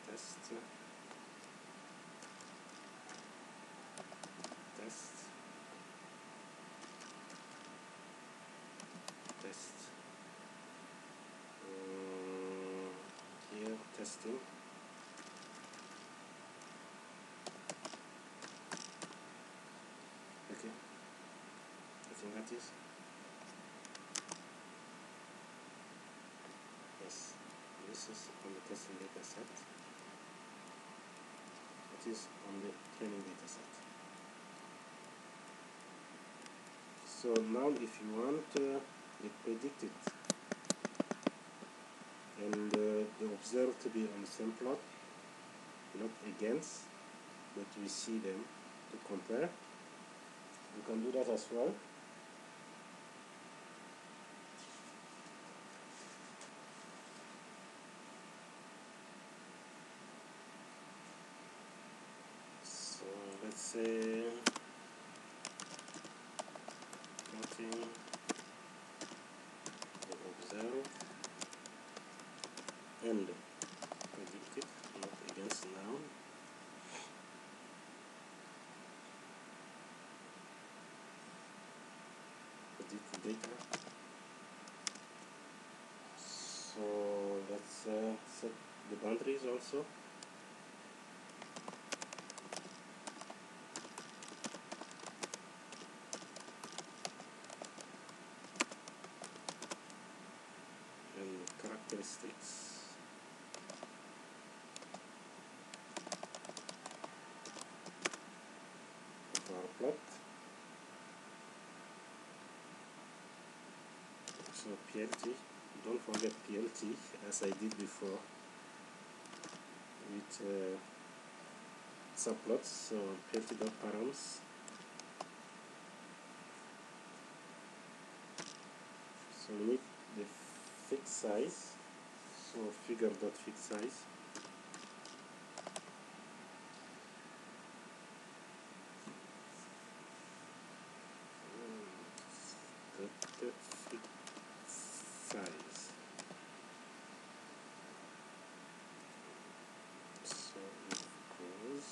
Test. Test. Test. Here, testing. Okay, I think that is. Yes, this is on the testing data set. It is on the training data set. So now if you want the predicted and the observed to be on the same plot, not against, but we see them to compare, you can do that as well. So let's say plotting the observed and predicted, not against now. Predicted data. So let's set the boundaries also. And characteristics. Of our plot. So PLT, don't forget PLT as I did before with subplots. So PLT.params. So we need the fixed size. So figure.fixed size. The fixed size. So it goes.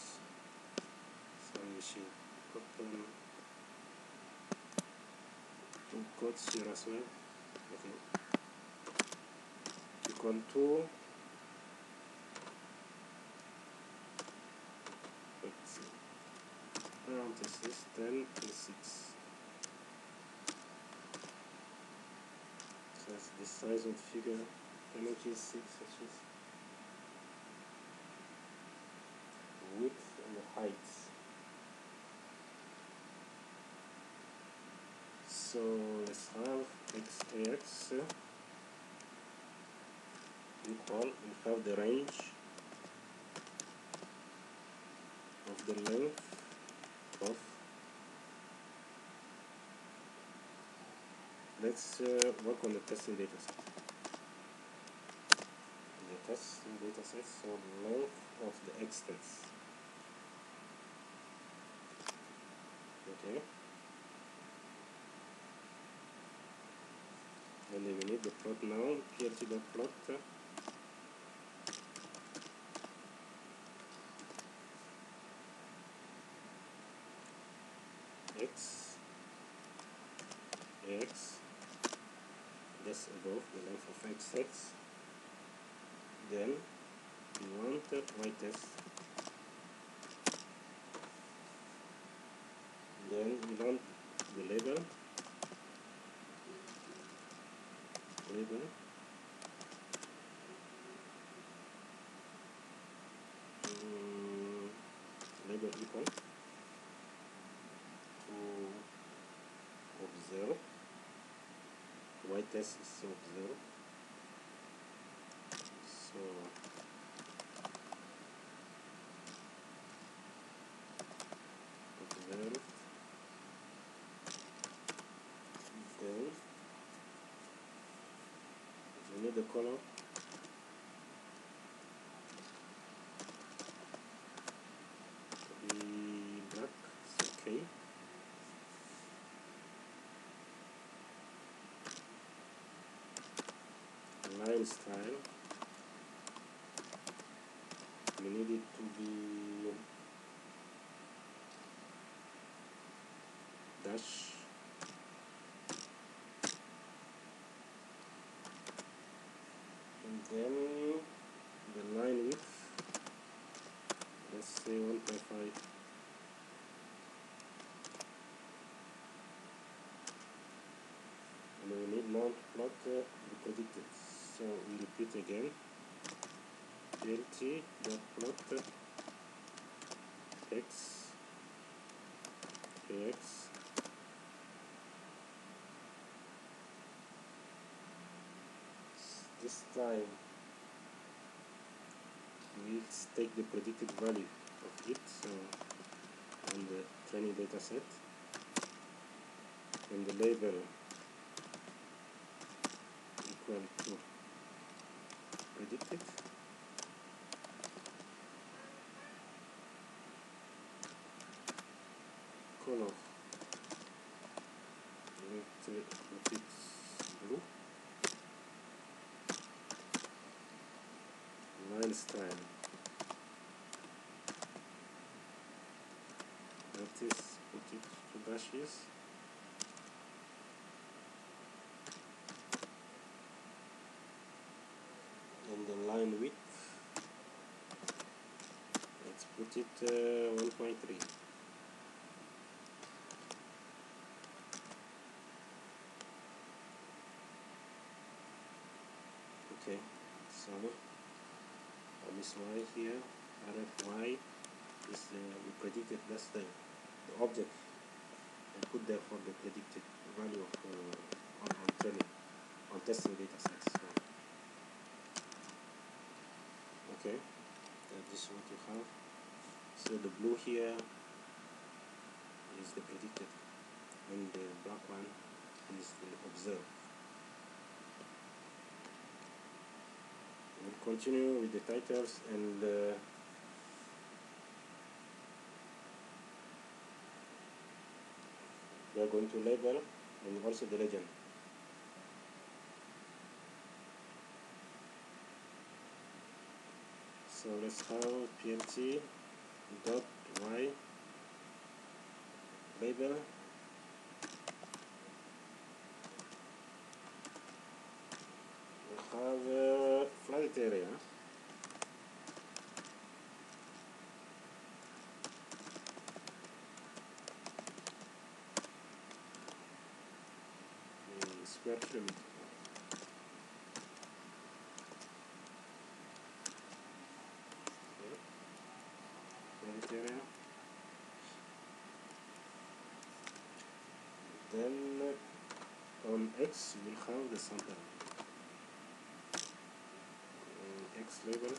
So we should open two codes here as well. Okay. Equal to, let's see, parenthesis 10 and 6. So that's the size of the figure, 10 inches, 6 inches. Width and the height. So let's have x equal, we have the range of the length of, let's work on the testing data set. The testing data set, so the length of the extents. Okay. And then we need the plot now, plt.plot. X, that's above the length of x. Then we want y test. Then we want the label. label equal to of 0. Y test is of 0. So of 0. Then we need the color to be black. It's okay. Line style, we need it to be dash, and then the line width, let's say 1.5, and we need now to plot the predicted. So we repeat again, plt.plot x px this time we'll take the predicted value of it, so on the training data set, and the label equal to predicted, color let it blue, line style, that is put it to dashes, and the line width, let's put it 1.3. Okay, so on this y here, RFY is we predicted that's the object I put there for the predicted value of on training, on testing data sets. So, okay, this is what you have. So the blue here is the predicted, and the black one is the observed. We'll continue with the titles, and we are going to label and also the legend. So let's have plt dot y label we have flight area, square kilometer, flight area. Then on X we'll have the sample, X label,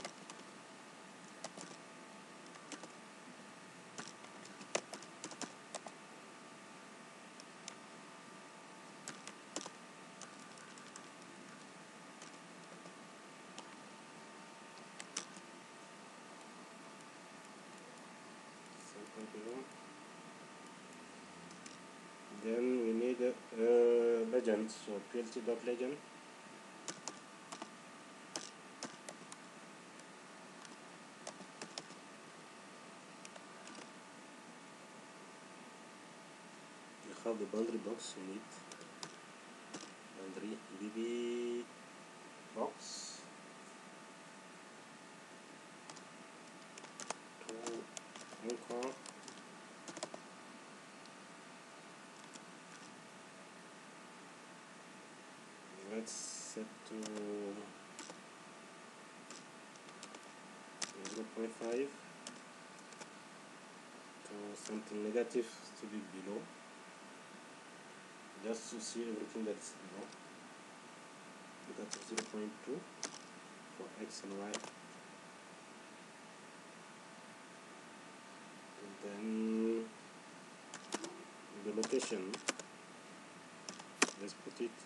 sample below. Then we need legend, so plt.legend. We have the boundary box we need, boundary BB box to anchor let's set to 0.5, something negative to be below, just to see everything that's below. Negative 0.2 for X and Y. And then the location, let's put it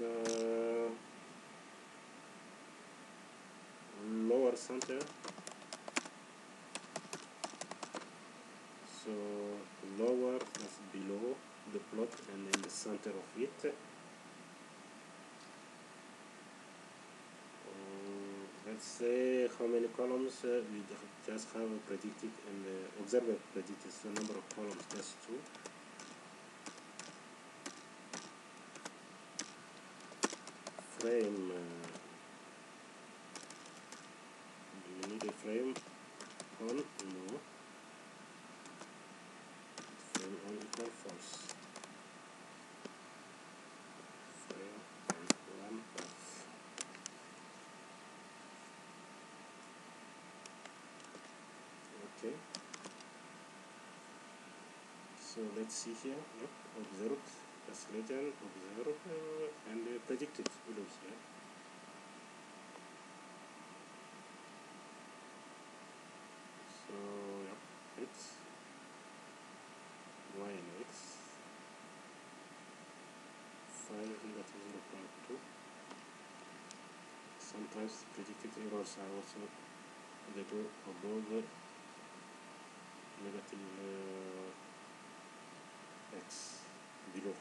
lower center. So lower is below the plot and in the center of it. Let's say how many columns we just have predicted and observer predicted. So number of columns, just 2. Frame, do we need a frame on? No. Frame on equal false. Frame on 1 path. Okay. So let's see here. Observed, translated, observed, and predicted below here. So X, Y and X, 5 negative 0.2. Sometimes predicted errors are also they go above negative X, below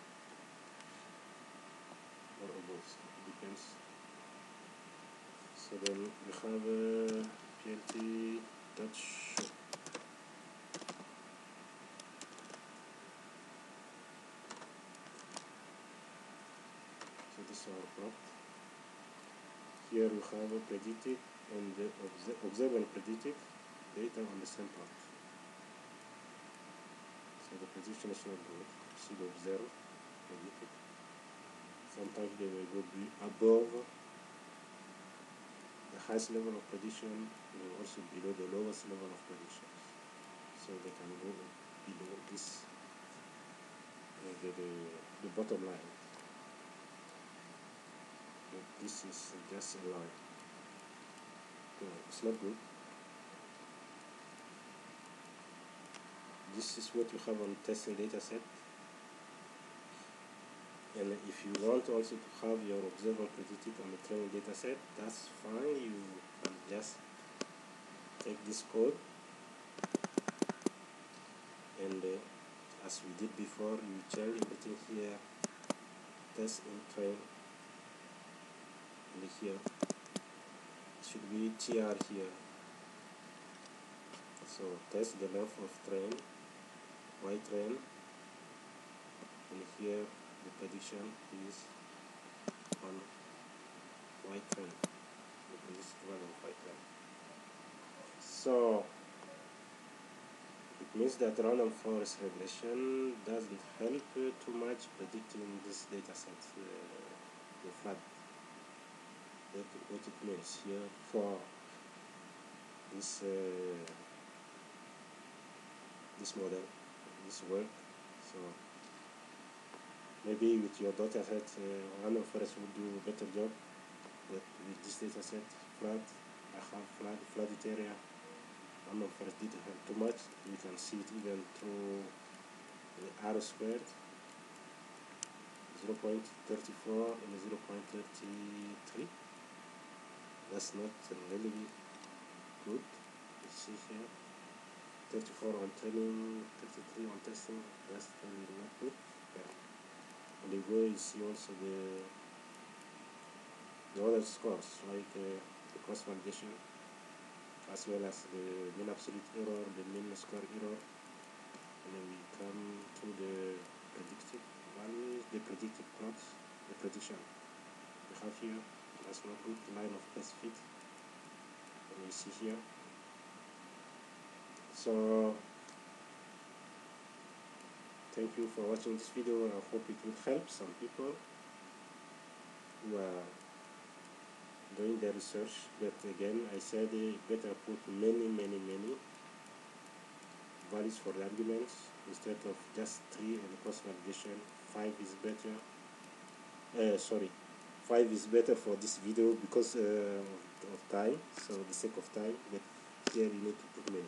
or above, depends. So then we have PLT dot show. So this is our plot. Here we have predicted and observe and predicted data on the same plot. So the prediction is not good. See the observe, predicted. Sometimes they will go above the highest level of prediction, and also below the lowest level of predictions. So they can go below this, the bottom line. But this is just a line. So it's not good. This is what you have on testing data set. And if you want also to have your observer predicted on the training data set, that's fine. You can just take this code and as we did before, you change everything here, test in train, and here it should be TR here. So test the length of train, Y train, and here the prediction is on Y train, the prediction value of Y train. So it means that random forest regression doesn't help too much predicting this data set, the flood. That's what it means here for this this model, this work. So maybe with your data set, random forest will do a better job. But with this data set, flood, I have flooded area. Random forest didn't have too much. You can see it even through the R squared, 0.34 and 0.33. That's not really good. You see here, 34 on training, 33 on testing. That's really not good. Yeah. And the way you see also the other scores, like the cross validation, as well as the mean absolute error, the mean square error, and then we come to the predicted values, the predicted plots, the prediction we have here. That's not good, line of best fit, and you see here. So thank you for watching this video. I hope it will help some people who are doing the research. But again, I said better put many values for the arguments instead of just 3 and cross validation. 5 is better. 5 is better for this video because of time, so the sake of time, but here you need to put many.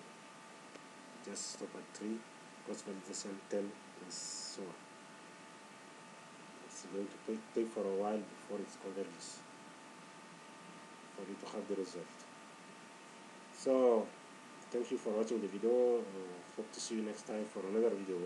Just stop at 3, cross validation 10, and so on. It's going to take for a while before it converges for you to have the result. So thank you for watching the video. Hope to see you next time for another video.